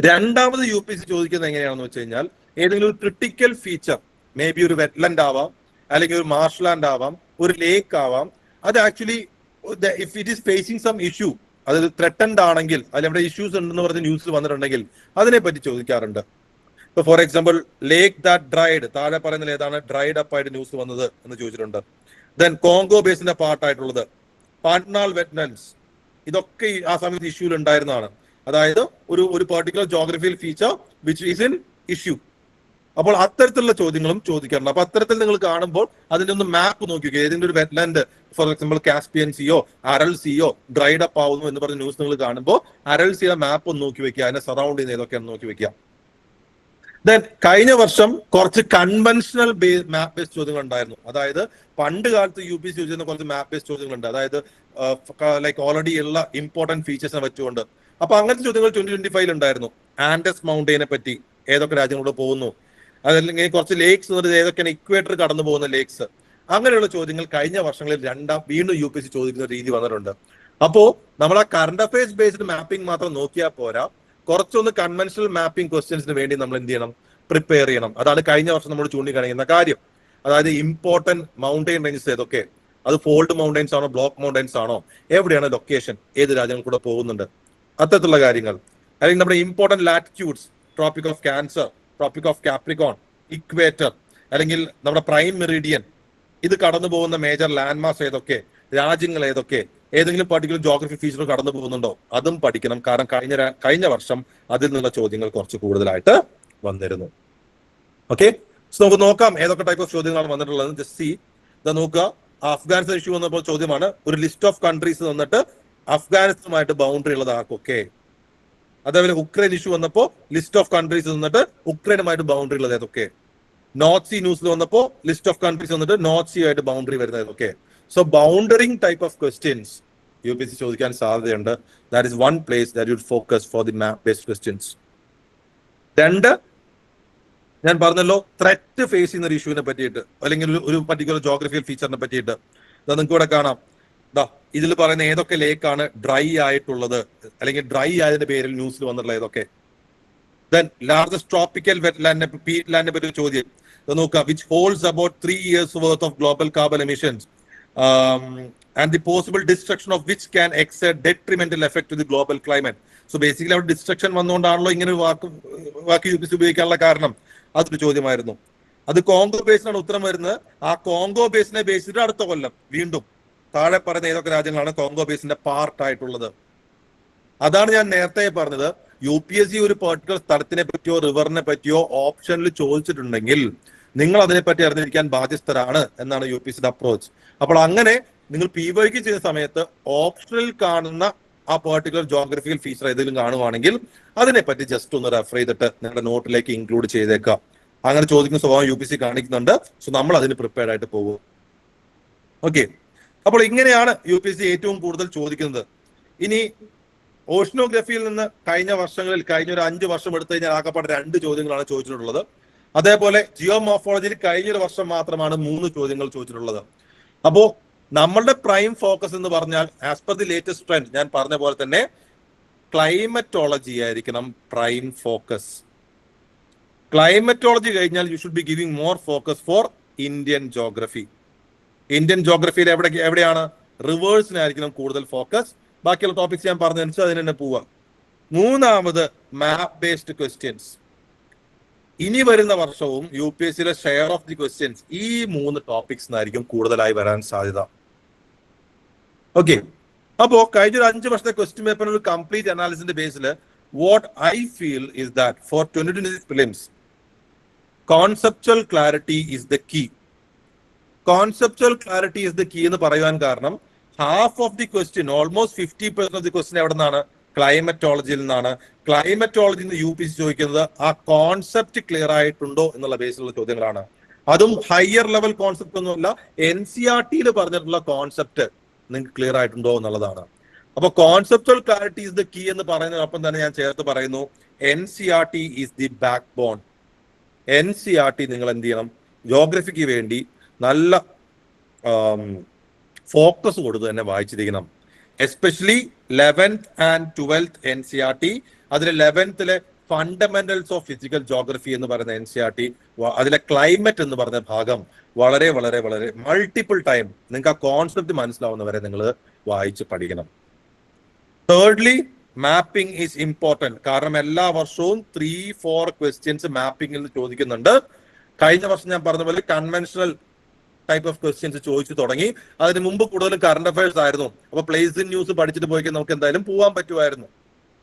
രണ്ടാമത് UPSC ചോദിക്കുന്നത് എങ്ങനെയാണെന്ന് വെച്ച് കഴിഞ്ഞാൽ ഏതെങ്കിലും ഒരു ക്രിട്ടിക്കൽ ഫീച്ചർ, മേ ബി ഒരു വെറ്റ്ലൻഡ് ആവാം, അല്ലെങ്കിൽ ഒരു മാർഷ് ലാൻഡ് ആവാം, ഒരു ലേക്ക് ആവാം, അത് actually if it is facing some issue, അത് ത്രെട്ടൻഡ് ആണെങ്കിൽ, അതിലെവിടെ ഇഷ്യൂസ് ഉണ്ടെന്ന് പറഞ്ഞ് ന്യൂസിൽ വന്നിട്ടുണ്ടെങ്കിൽ അതിനെപ്പറ്റി ചോദിക്കാറുണ്ട്. ഇപ്പൊ for example lake that dried, താഴെ പറയുന്നത് ഏതാണ് ഡ്രൈഡ് അപ്പ് ആയിട്ട് ന്യൂസ് വന്നത് എന്ന് ചോദിച്ചിട്ടുണ്ട്. ദെൻ കോങ്കോ ബേസിന്റെ പാർട്ടായിട്ടുള്ളത് പാട്നാൽ വെറ്റ്ലൻഡ്സ്, ഇതൊക്കെ ആ സമയത്ത് ഇഷ്യൂയിൽ ഉണ്ടായിരുന്നതാണ്. അതായത് ഒരു particular geographical feature which is in issue. അപ്പോൾ അത്തരത്തിലുള്ള ചോദ്യങ്ങളും ചോദിക്കാറുണ്ട്. അപ്പൊ അത്തരത്തിൽ നിങ്ങൾ കാണുമ്പോൾ അതിന്റെ ഒന്ന് മാപ്പ് നോക്കി വെക്കുക. ഏതെങ്കിലും ഒരു വെറ്റ്ലാൻഡ്, ഫോർ എക്സാമ്പിൾ കാസ്പിയൻ സിയോ അരൽ സിയോ ഡ്രൈഡ് അപ്പ് ആവുന്നു എന്ന് പറഞ്ഞ ന്യൂസ് നിങ്ങൾ കാണുമ്പോൾ അരൽ സിയുടെ മാപ്പ് ഒന്ന് നോക്കി വെക്കുക, അതിനെ സറൗണ്ട് ചെയ്യുന്ന ഏതൊക്കെയാണെന്ന് നോക്കി വെക്കുക. ദെൻ കഴിഞ്ഞ വർഷം കുറച്ച് കൺവെൻഷണൽ മാപ്പ് ബേസ്ഡ് ചോദ്യങ്ങൾ ഉണ്ടായിരുന്നു. അതായത് പണ്ട് കാലത്ത് UPSC ചോദിച്ചിരുന്ന കുറച്ച് മാപ്പ് ബേസ്ഡ് ചോദ്യങ്ങളുണ്ട്. അതായത് ലൈക്ക് ഓൾറെഡി ഉള്ള ഇമ്പോർട്ടന്റ് ഫീച്ചേഴ്സിനെ വെച്ചുകൊണ്ട്. അപ്പൊ അങ്ങനത്തെ ചോദ്യങ്ങൾ 2025 ഉണ്ടായിരുന്നു. ആൻഡസ് മൗണ്ടെയിനെ പറ്റി, ഏതൊക്കെ രാജ്യങ്ങളോട് പോകുന്നു, അതല്ലെങ്കിൽ കുറച്ച് ലേക്സ് ഏതൊക്കെയാണ് ഇക്വേറ്റർ കടന്നു പോകുന്ന ലേക്സ്, അങ്ങനെയുള്ള ചോദ്യങ്ങൾ കഴിഞ്ഞ വർഷങ്ങളിൽ വീണ്ടും UPSC ചോദിക്കുന്ന രീതി വന്നിട്ടുണ്ട്. അപ്പോ നമ്മൾ ആ കറണ്ട് അഫയേഴ്സ് ബേസ്ഡ് മാപ്പിംഗ് മാത്രം നോക്കിയാൽ പോരാ, കുറച്ചൊന്ന് കൺവെൻഷണൽ മാപ്പിംഗ് ക്വസ്റ്റ്യൻസിന് വേണ്ടി നമ്മൾ എന്ത് ചെയ്യണം, പ്രിപ്പയർ ചെയ്യണം. അതാണ് കഴിഞ്ഞ വർഷം നമ്മൾ ചൂണ്ടിക്കാണിക്കുന്ന കാര്യം. അതായത് ഇമ്പോർട്ടന്റ് മൗണ്ടെയിൻ റേഞ്ചസ് ഏതൊക്കെ, അത് ഫോൾഡ് മൗണ്ടെയിൻസ് ആണോ, ബ്ലോക്ക് മൗണ്ടെയിൻസ് ആണോ, എവിടെയാണ് ലൊക്കേഷൻ, ഏത് രാജ്യങ്ങൾ കൂടെ പോകുന്നുണ്ട്, അത്തരത്തിലുള്ള കാര്യങ്ങൾ. അല്ലെങ്കിൽ നമ്മുടെ important latitudes, tropic of cancer, tropic of Capricorn, equator, അല്ലെങ്കിൽ നമ്മുടെ പ്രൈം മെറിഡിയൻ, ഇത് കടന്നു പോകുന്ന മേജർ ലാൻഡ് മാസ് ഏതൊക്കെ, രാജ്യങ്ങൾ ഏതൊക്കെ, ഏതെങ്കിലും പർട്ടിക്കുലർ ജോഗ്രഫി ഫീച്ചർ കടന്നു പോകുന്നുണ്ടോ, അതും പഠിക്കണം. കാരണം കഴിഞ്ഞ വർഷം അതിൽ നിന്നുള്ള ചോദ്യങ്ങൾ കുറച്ച് കൂടുതലായിട്ട് വന്നിരുന്നു. ഓക്കെ, നമുക്ക് നോക്കാം ഏതൊക്കെ ടൈപ്പ് ഓഫ് ചോദ്യങ്ങളാണ് വന്നിട്ടുള്ളത്. ജസ്റ്റ് സി, ഇതാ നോക്കുക. അഫ്ഗാനിസ്ഥാൻ ഇഷ്യൂ വന്നപ്പോൾ ചോദ്യമാണ്, ഒരു ലിസ്റ്റ് ഓഫ് കൺട്രീസ് തന്നിട്ട് അഫ്ഗാനിസ്ഥാനുമായിട്ട് ബൗണ്ടറി ഉള്ളത് ആർക്കൊക്കെ. അതേപോലെ ഉക്രൈൻ ഇഷ്യൂ വന്നപ്പോൾ ലിസ്റ്റ് ഓഫ് കൺട്രീസ് തന്നിട്ട് ഉക്രൈനുമായിട്ട് ബൗണ്ടറി ഉള്ളത് ഏതൊക്കെ. നോർത്ത് സി ന്യൂസിൽ വന്നപ്പോൾ ലിസ്റ്റ് ഓഫ് കൺട്രീസ് വന്നിട്ട് നോർത്ത് സി ആയിട്ട് ബൗണ്ടറി വരുന്നത് ഏതൊക്കെ. So bordering type of questions UPSC ചോദിക്കാൻ സാധ്യതയുണ്ട്. That is one place that you focus for the map based questions. രണ്ട്, ഞാൻ പറഞ്ഞല്ലോ ത്രെറ്റ് ഫേസ് ചെയ്യുന്ന ഒരു ഇഷ്യൂവിനെ പറ്റിയിട്ട്, അല്ലെങ്കിൽ ഒരു പർട്ടിക്കുലർ ജോഗ്രഫിക്കൽ ഫീച്ചറിനെ പറ്റിയിട്ട്. നിങ്ങൾക്ക് ഇവിടെ കാണാം, ഇതിൽ പറയുന്ന ഏതൊക്കെ ലേക്കാണ് ഡ്രൈ ആയിട്ടുള്ളത്, അല്ലെങ്കിൽ ഡ്രൈ ആയതിന്റെ പേരിൽ ന്യൂസിൽ വന്നിട്ടുള്ള ഏതൊക്കെ. ദെൻ ലാർജസ്റ്റ് ട്രോപ്പിക്കൽ വെറ്റ്ലാൻഡിനെ പറ്റി ഒരു ചോദ്യം നോക്കുക, which holds about 3 years worth of global carbon emissions and the possible destruction of which can exert detrimental effect to the global climate. So basically അവിടെ ഡിസ്ട്രക്ഷൻ വന്നുകൊണ്ടാണല്ലോ ഇങ്ങനെ ഒരു വാക്ക് UPSC ഉപയോഗിക്കാനുള്ള കാരണം. അതൊരു ചോദ്യമായിരുന്നു. അത് കോങ്കോ ബേസിനാണ് ഉത്തരം വരുന്നത്. ആ കോങ്കോ ബേസിനെ ബേസ് ചെയ്തിട്ട് അടുത്ത കൊല്ലം വീണ്ടും താഴെ പറയുന്ന ഏതൊക്കെ രാജ്യങ്ങളാണ് കോങ്കോ ബേസിന്റെ പാർട്ട് ആയിട്ടുള്ളത്. അതാണ് ഞാൻ നേരത്തെ പറഞ്ഞത്. UPSC ഒരു പെർട്ടിക്കുലർ സ്ഥലത്തിനെ പറ്റിയോ റിവറിനെ പറ്റിയോ ഓപ്ഷനിൽ ചോദിച്ചിട്ടുണ്ടെങ്കിൽ നിങ്ങൾ അതിനെപ്പറ്റി അറിഞ്ഞിരിക്കാൻ ബാധ്യസ്ഥരാണ് എന്നാണ് UPSCയുടെ അപ്രോച്ച്. അപ്പോൾ അങ്ങനെ നിങ്ങൾ PYQ ചെയ്യുന്ന സമയത്ത് ഓപ്ഷനിൽ കാണുന്ന ആ പെർട്ടിക്കുലർ ജോഗ്രഫിക്കൽ ഫീച്ചർ ഏതെങ്കിലും കാണുവാണെങ്കിൽ അതിനെപ്പറ്റി ജസ്റ്റ് ഒന്ന് റെഫർ ചെയ്തിട്ട് നിങ്ങളുടെ നോട്ടിലേക്ക് ഇൻക്ലൂഡ് ചെയ്തേക്കാം. അങ്ങനെ ചോദിക്കുന്ന സ്വഭാവം UPSC കാണിക്കുന്നുണ്ട്. സോ നമ്മൾ അതിന് പ്രിപ്പയർഡ് ആയിട്ട് പോകും. ഓക്കെ, അപ്പോൾ ഇങ്ങനെയാണ് UPSC ഏറ്റവും കൂടുതൽ ചോദിക്കുന്നത്. ഇനി ഓഷനോഗ്രഫിയിൽ നിന്ന് കഴിഞ്ഞ വർഷങ്ങളിൽ, കഴിഞ്ഞ ഒരു 5 വർഷം എടുത്തു കഴിഞ്ഞാൽ ആകെപ്പാടെ 2 ചോദ്യങ്ങളാണ് ചോദിച്ചിട്ടുള്ളത്. അതേപോലെ ജിയോമോർഫോളജിയിൽ കഴിഞ്ഞൊരു വർഷം മാത്രമാണ് 3 ചോദ്യങ്ങൾ ചോദിച്ചിട്ടുള്ളത്. അപ്പോ നമ്മളുടെ പ്രൈം ഫോക്കസ് എന്ന് പറഞ്ഞാൽ as per the latest trend ഞാൻ പറഞ്ഞ പോലെ തന്നെ ക്ലൈമറ്റോളജി ആയിരിക്കണം പ്രൈം ഫോക്കസ്. ക്ലൈമറ്റോളജി കഴിഞ്ഞാൽ you should be giving more focus for Indian geography. Indian ജോഗ്രഫിയിൽ എവിടെയാണ് റിവേഴ്സിനായിരിക്കണം കൂടുതൽ ഫോക്കസ്. ബാക്കിയുള്ള ടോപ്പിക്സ് ഞാൻ പറഞ്ഞതനുസരിച്ച് അതിന് തന്നെ പോവാം. മൂന്നാമത് മാപ്പ് ബേസ്ഡ് ക്വസ്റ്റ്യൻസ്. ഇനി വരുന്ന വർഷവും UPSCയിലെ ഷെയർ ഓഫ് ദി ക്വസ്റ്റ്യൻസ് ഈ 3 ടോപ്പിക്സിനായിരിക്കും കൂടുതലായി വരാൻ സാധ്യത. ഓക്കെ, അപ്പോ കഴിഞ്ഞ ഒരു 5 വർഷത്തെ ക്വസ്റ്റ്യൻ പേപ്പറിന് ഒരു കംപ്ലീറ്റ് അനാലിസിന്റെ ബേസിൽ what I feel is that for 2026 prelims conceptual clarity is the key. Conceptual clarity is the key എന്ന് പറയുവാൻ കാരണം half of the question, almost 50% of the question എവിടെ നിന്നാണ്? ക്ലൈമറ്റോളജിയിൽ നിന്നാണ്. ക്ലൈമറ്റോളജിയിൽ നിന്ന് UPSC ചോദിക്കുന്നത് ആ കോൺസെപ്റ്റ് ക്ലിയർ ആയിട്ടുണ്ടോ എന്നുള്ള ബേസിലുള്ള ചോദ്യങ്ങളാണ്. അതും ഹയർ ലെവൽ കോൺസെപ്റ്റ് ഒന്നുമല്ല, NCERT പറഞ്ഞിട്ടുള്ള കോൺസെപ്റ്റ് നിങ്ങൾക്ക് ക്ലിയർ ആയിട്ടുണ്ടോ എന്നുള്ളതാണ്. അപ്പൊ conceptual clarity is the key എന്ന് പറയുന്നതിനൊപ്പം തന്നെ ഞാൻ ചേർത്ത് പറയുന്നു NCERT is the backbone. NCERT നിങ്ങൾ എന്ത് ചെയ്യണം? ജോഗ്രഫിക്ക് വേണ്ടി നല്ല ഫോക്കസ് കൊടുത്ത് തന്നെ വായിച്ചിരിക്കണം. Especially 11th and 12th NCERT. അതിൽ 11th fundamentals of physical geography എന്ന് പറയുന്ന NCERT, അതിലെ ക്ലൈമറ്റ് എന്ന് പറഞ്ഞ ഭാഗം വളരെ വളരെ വളരെ മൾട്ടിപ്പിൾ ടൈം നിങ്ങൾക്ക് ആ കോൺസെപ്റ്റ് മനസ്സിലാവുന്നവരെ നിങ്ങൾ വായിച്ച് പഠിക്കണം. Thirdly, mapping is important. കാരണം എല്ലാ വർഷവും 3-4 ക്വസ്റ്റ്യൻസ് മാപ്പിംഗിൽ നിന്ന് ചോദിക്കുന്നുണ്ട്. കഴിഞ്ഞ വർഷം ഞാൻ പറഞ്ഞ പോലെ കൺവെൻഷണൽ ടൈപ്പ് ഓഫ് ക്വസ്റ്റ്യൻസ് ചോദിച്ചു തുടങ്ങി. അതിന് മുമ്പ് കൂടുതലും കറണ്ട് അഫയേഴ്സ് ആയിരുന്നു. അപ്പൊ പ്ലേസ് ഇൻ ന്യൂസ് പഠിച്ചിട്ട് പോയി നമുക്ക് എന്തായാലും പോകാൻ പറ്റുമായിരുന്നു.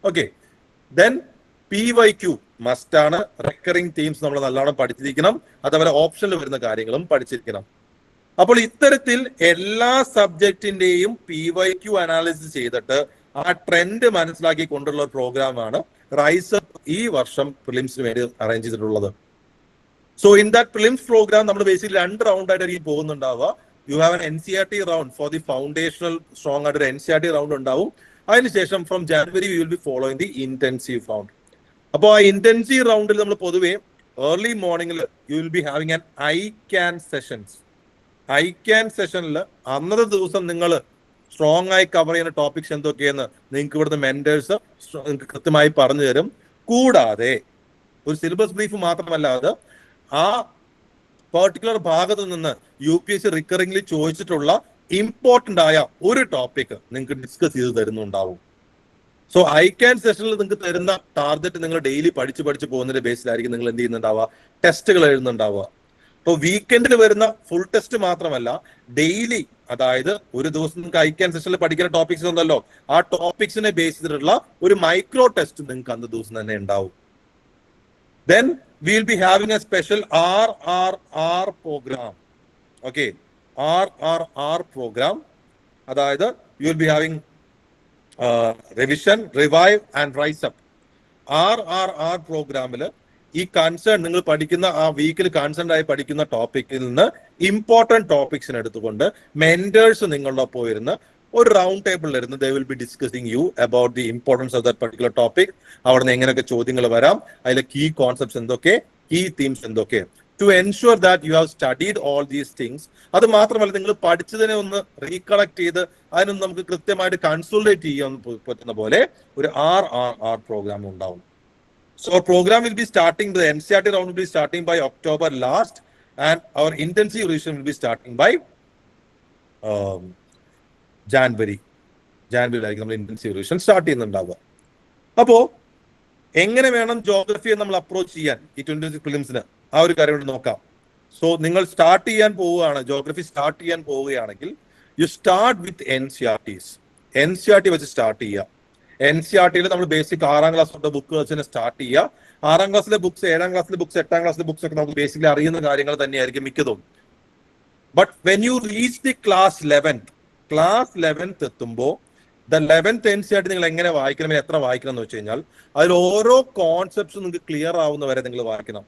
ഓക്കെ, ദെൻ PYQ മസ്റ്റ് ആണ്. റിക്കറിംഗ് തീംസ് നമ്മൾ നല്ലോണം പഠിച്ചിരിക്കണം. അതേപോലെ ഓപ്ഷനിൽ വരുന്ന കാര്യങ്ങളും പഠിച്ചിരിക്കണം. അപ്പോൾ ഇത്തരത്തിൽ എല്ലാ സബ്ജക്റ്റിന്റെയും PYQ അനാലിസിസ് ചെയ്തിട്ട് ആ ട്രെൻഡ് മനസ്സിലാക്കി കൊണ്ടുള്ള ഒരു പ്രോഗ്രാമാണ് റൈസപ്പ് ഈ വർഷം പ്രിലിംസിന് വേണ്ടി അറേഞ്ച് ചെയ്തിട്ടുള്ളത്. So in that prelims program നമ്മൾ ബേസിക്കലി 2 റൗണ്ട് ആയിട്ട് പോകുന്നുണ്ടാവുക. You have an NCERT round for the foundational strong ആയിട്ട് ഒരു NCERT റൗണ്ട് ഉണ്ടാവും. അതിനുശേഷം from January we will be following the intensive round. അപ്പോൾ ആ ഇന്റൻസീവ് റൗണ്ടിൽ നമ്മൾ പൊതുവേ ഏർലി മോർണിംഗിൽ you will be having an ICAN sessions. ICAN സെഷനിൽ അന്നത്തെ ദിവസം നിങ്ങൾ സ്ട്രോങ് ആയി കവർ ചെയ്യുന്ന ടോപ്പിക്സ് എന്തൊക്കെയെന്ന് നിങ്ങൾക്ക് ഇവിടുത്തെ മെന്റേഴ്സ് നിങ്ങൾക്ക് കൃത്യമായി പറഞ്ഞു തരും. കൂടാതെ ഒരു സിലബസ് ബ്രീഫ് മാത്രമല്ലാതെ ആ പെർട്ടിക്കുലർ ഭാഗത്ത് നിന്ന് UPSC റിക്കറിംഗ്ലി ചോദിച്ചിട്ടുള്ള ഇമ്പോർട്ടന്റ് ആയ ഒരു ടോപ്പിക് നിങ്ങൾക്ക് ഡിസ്കസ് ചെയ്ത് തരുന്നുണ്ടാവും. സോ ICAN സെഷനിൽ നിങ്ങൾക്ക് തരുന്ന ടാർഗറ്റ് നിങ്ങൾ ഡെയിലി പഠിച്ച് പോകുന്നതിന്റെ ബേസിലായിരിക്കും നിങ്ങൾ എന്ത് ചെയ്യുന്നുണ്ടാവുക, ടെസ്റ്റുകൾ എഴുതുന്നുണ്ടാവുക. അപ്പോൾ വീക്കെൻഡിൽ വരുന്ന ഫുൾ ടെസ്റ്റ് മാത്രമല്ല, ഡെയിലി, അതായത് ഒരു ദിവസം നിങ്ങൾക്ക് ICAN സെഷനിൽ പഠിക്കുന്ന ടോപ്പിക്സ് ഉണ്ടല്ലോ, ആ ടോപ്പിക്സിനെ ബേസ് ചെയ്തിട്ടുള്ള ഒരു മൈക്രോ ടെസ്റ്റ് നിങ്ങൾക്ക് അന്ന് ദിവസം തന്നെ ഉണ്ടാവും. Then we will be having a special RRR program. Okay, RRR program. അതായത് you will be having revision, revive and rise up. RRR പ്രോഗ്രാമിൽ ഈ കൺസേൺ നിങ്ങൾ പഠിക്കുന്ന ആ വീക്കിൽ കൺസേൺ ആയി പഠിക്കുന്ന ടോപ്പിക്കിൽ നിന്ന് ഇമ്പോർട്ടന്റ് ടോപ്പിക്സിന് എടുത്തുകൊണ്ട് മെന്റേഴ്സ് നിങ്ങളുടെ ഒപ്പം ഇരുന്ന് ഒരു റൗണ്ട് ടേബിളിൽ ഇരുന്ന് they will be discussing you about the importance of that particular topic. അവിടെ നിന്ന് എങ്ങനെയൊക്കെ ചോദ്യങ്ങൾ വരാം, അതിലെ കീ കോൺസെപ്റ്റ്സ് എന്തൊക്കെ, കീ തീംസ് എന്തൊക്കെ, to ensure that you have studied all these things. അത് മാത്രമല്ല, നിങ്ങൾ പഠിച്ചതിനെ ഒന്ന് റീകളക്ട് ചെയ്ത് അതിനൊന്ന് നമുക്ക് കൃത്യമായിട്ട് കൺസോളിഡേറ്റ് ചെയ്യാൻ പറ്റുന്ന പോലെ ഒരു RRR പ്രോഗ്രാം ഉണ്ടാവും. So our program will be starting, the NCERT round will be starting by October last, and our intensive revision will be starting by ജാനുവരിയിലായിരിക്കും നമ്മൾ ഇന്റൻസീവ് റിവിഷൻ സ്റ്റാർട്ട് ചെയ്യുന്നുണ്ടാവുക. അപ്പോൾ എങ്ങനെ വേണം ജോഗ്രഫിയെ നമ്മൾ അപ്രോച്ച് ചെയ്യാൻ ഈ 26 പ്രിലിംസിന്, ആ ഒരു കാര്യം കൂടി നോക്കാം. സോ നിങ്ങൾ സ്റ്റാർട്ട് ചെയ്യാൻ പോവുകയാണ്, ജോഗ്രഫി സ്റ്റാർട്ട് ചെയ്യാൻ പോവുകയാണെങ്കിൽ യു സ്റ്റാർട്ട് വിത്ത് NCERT വെച്ച് സ്റ്റാർട്ട് ചെയ്യുക. NCERTയിൽ നമ്മൾ ബേസിക് 6ാം ക്ലാസ് തൊട്ട് ബുക്ക് വെച്ച് സ്റ്റാർട്ട് ചെയ്യുക. 6ാം ക്ലാസ്സിലെ ബുക്സ്, 7ാം ക്ലാസ്സിലെ ബുക്സ്, 8ാം ക്ലാസ്സിലെ ബുക്സ് ഒക്കെ നമുക്ക് ബേസിക്കലി അറിയുന്ന കാര്യങ്ങൾ തന്നെയായിരിക്കും മിക്കതും. But when you reach the class 11th എത്തുമ്പോൾ ദ 11th NCERT നിങ്ങൾ എങ്ങനെ വായിക്കണം, എത്ര വായിക്കണം എന്ന് വെച്ച് കഴിഞ്ഞാൽ അതിൽ ഓരോ കോൺസെപ്റ്റ്സും നിങ്ങൾക്ക് ക്ലിയർ ആവുന്നവരെ നിങ്ങൾ വായിക്കണം.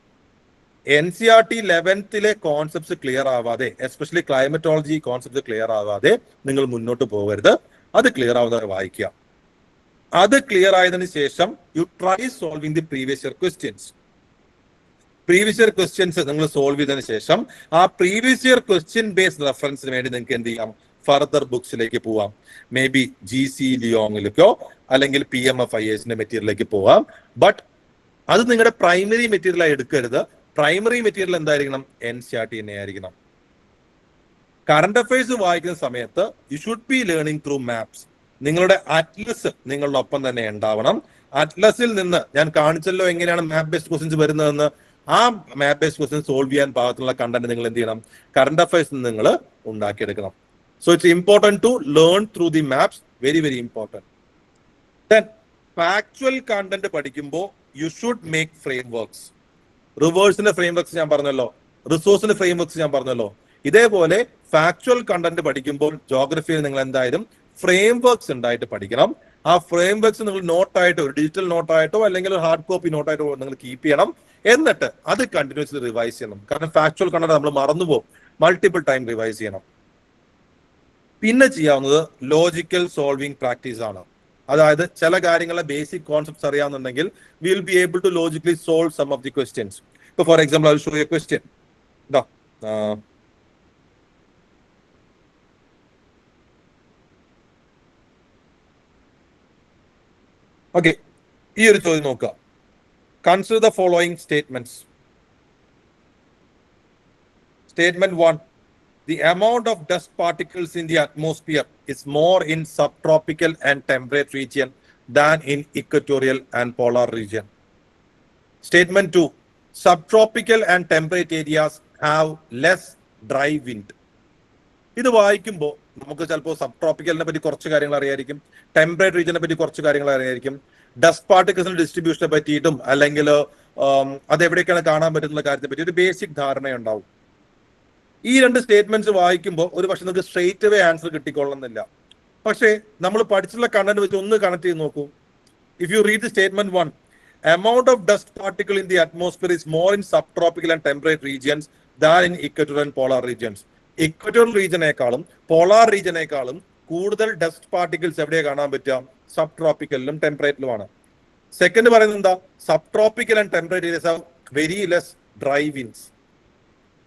NCERT 11th കോൺസെപ്റ്റ്സ് ക്ലിയർ ആവാതെ, എസ്പെഷ്യലി ക്ലൈമറ്റോളജി കോൺസെപ്റ്റ് ക്ലിയർ ആവാതെ നിങ്ങൾ മുന്നോട്ട് പോകരുത്. അത് ക്ലിയർ ആവുന്നവരെ വായിക്കുക. അത് ക്ലിയർ ആയതിനു ശേഷം you try solving the previous year questions നിങ്ങൾ സോൾവ് ചെയ്തതിനു ശേഷം ആ പ്രീവിയസ് ഇയർ ക്വസ്റ്റ്യൻ ബേസ്ഡ് റെഫറൻസിന് വേണ്ടി നിങ്ങൾക്ക് എന്ത് ചെയ്യാം, ഫർദർ ബുക്സിലേക്ക് പോവാം. മേ ബി GC ലിയോങ്ങിലേക്കോ അല്ലെങ്കിൽ PMFIASന്റെ മെറ്റീരിയലിലേക്ക് പോവാം. ബട്ട് അത് നിങ്ങളുടെ പ്രൈമറി മെറ്റീരിയലായി എടുക്കരുത്. പ്രൈമറി മെറ്റീരിയൽ എന്തായിരിക്കണം, NCERT തന്നെ ആയിരിക്കണം. കറണ്ട് അഫയേഴ്സ് വായിക്കുന്ന സമയത്ത് U should B learning through maps. നിങ്ങളുടെ അറ്റ്ലസ് നിങ്ങളുടെ ഒപ്പം തന്നെ ഉണ്ടാവണം. അറ്റ്ലസിൽ നിന്ന് ഞാൻ കാണിച്ചല്ലോ എങ്ങനെയാണ് മാപ്പ് ബേസ്ഡ് ക്വസ്റ്റ്യൻസ് വരുന്നതെന്ന്. ആ മാപ്പ് ബേസ്ഡ് ക്വസ്റ്റ്യൻ സോൾവ് ചെയ്യാൻ പാകത്തിലുള്ള കണ്ടന്റ് നിങ്ങൾ എന്ത് ചെയ്യണം, കറണ്ട് അഫയേഴ്സ് നിങ്ങൾ ഉണ്ടാക്കിയെടുക്കണം. So it's important to learn through the maps, very very important. Then factual content പഠിക്കുമ്പോൾ you should make frameworks. റിവേഴ്സിന്റെ ഫ്രെയിം വർക്ക്സ് ഞാൻ പറഞ്ഞല്ലോ, റിസോഴ്സിന്റെ ഫ്രെയിം വർക്ക്സ് ഞാൻ പറഞ്ഞല്ലോ. ഇതേപോലെ ഫാക്ച്വൽ കണ്ടന്റ് പഠിക്കുമ്പോൾ ജോഗ്രഫിയിൽ നിങ്ങൾ എന്തായാലും ഫ്രെയിം വർക്ക്സ് ഉണ്ടായിട്ട് പഠിക്കണം. ആ ഫ്രെയിം വർക്ക്സ് നിങ്ങൾ നോട്ടായിട്ടോ, ഒരു ഡിജിറ്റൽ നോട്ടായിട്ടോ അല്ലെങ്കിൽ ഒരു ഹാർഡ് കോപ്പി നോട്ടായിട്ടോ നിങ്ങൾ കീപ്പ് ചെയ്യണം. എന്നിട്ട് അത് കണ്ടിന്യൂസ്ലി റിവൈസ് ചെയ്യണം. കാരണം ഫാക്ച്വൽ കണ്ടന്റ് നമ്മൾ മറന്നുപോകും, മൾട്ടിപ്പിൾ ടൈം റിവൈസ് ചെയ്യണം. പിന്നെ ചെയ്യാവുന്നത് ലോജിക്കൽ സോൾവിങ് പ്രാക്ടീസ് ആണ്. അതായത് ചില കാര്യങ്ങളെ ബേസിക് കോൺസെപ്റ്റ്സ് അറിയാവുന്നുണ്ടെങ്കിൽ we will be able to logically solve some of the questions. ഇപ്പൊ for example I will show you a question. Okay, ഈ ഒരു ചോദ്യം നോക്കുക. Consider the following statements. Statement 1. The amount of dust particles in the atmosphere is more in subtropical and temperate region than in equatorial and polar region. Statement 2. Subtropical and temperate areas have less dry wind. ഇത് വായിക്കുമ്പോൾ നമുക്ക് ചിലപ്പോൾ സബ് ട്രോപ്പിക്കലിനെ പറ്റി കുറച്ച് കാര്യങ്ങൾ അറിയായിരിക്കും, ടെമ്പറേറ്റ് റീജിയനെ പറ്റി കുറച്ച് കാര്യങ്ങൾ അറിയായിരിക്കും, ഡസ്റ്റ് പാർട്ടിക്കിൾസിന്റെ ഡിസ്ട്രിബ്യൂഷനെ പറ്റിയിട്ടും അല്ലെങ്കിൽ അത് എവിടേക്കാണ് കാണാൻ പറ്റുന്ന കാര്യത്തെ പറ്റി ഒരു ബേസിക് ധാരണയുണ്ടാവും. ഈ രണ്ട് സ്റ്റേറ്റ്മെന്റ്സ് വായിക്കുമ്പോൾ ഒരു പക്ഷെ നമുക്ക് സ്ട്രെയിറ്റ് അവേ ആൻസർ കിട്ടിക്കൊള്ളുന്നില്ല. പക്ഷേ നമ്മൾ പഠിച്ചുള്ള കണ്ടന്റ് വെച്ച് ഒന്ന് കണക്ട് ചെയ്ത് നോക്കൂ. If you read the statement 1, amount of dust particle in the atmosphere is more in subtropical and temperate regions than in equatorial and polar regions. Equatorial റീജിയനേക്കാളും പോളാർ റീജിയനേക്കാളും കൂടുതൽ ഡസ്റ്റ് പാർട്ടിക്കിൾസ് എവിടെയാണ് കാണാൻ പറ്റുക? സബ് ട്രോപ്പിക്കലിലും ടെമ്പറേറ്റിലുമാണ്. സെക്കൻഡ് പറയുന്നത് എന്താ? Subtropical and temperate areas have very less dry winds.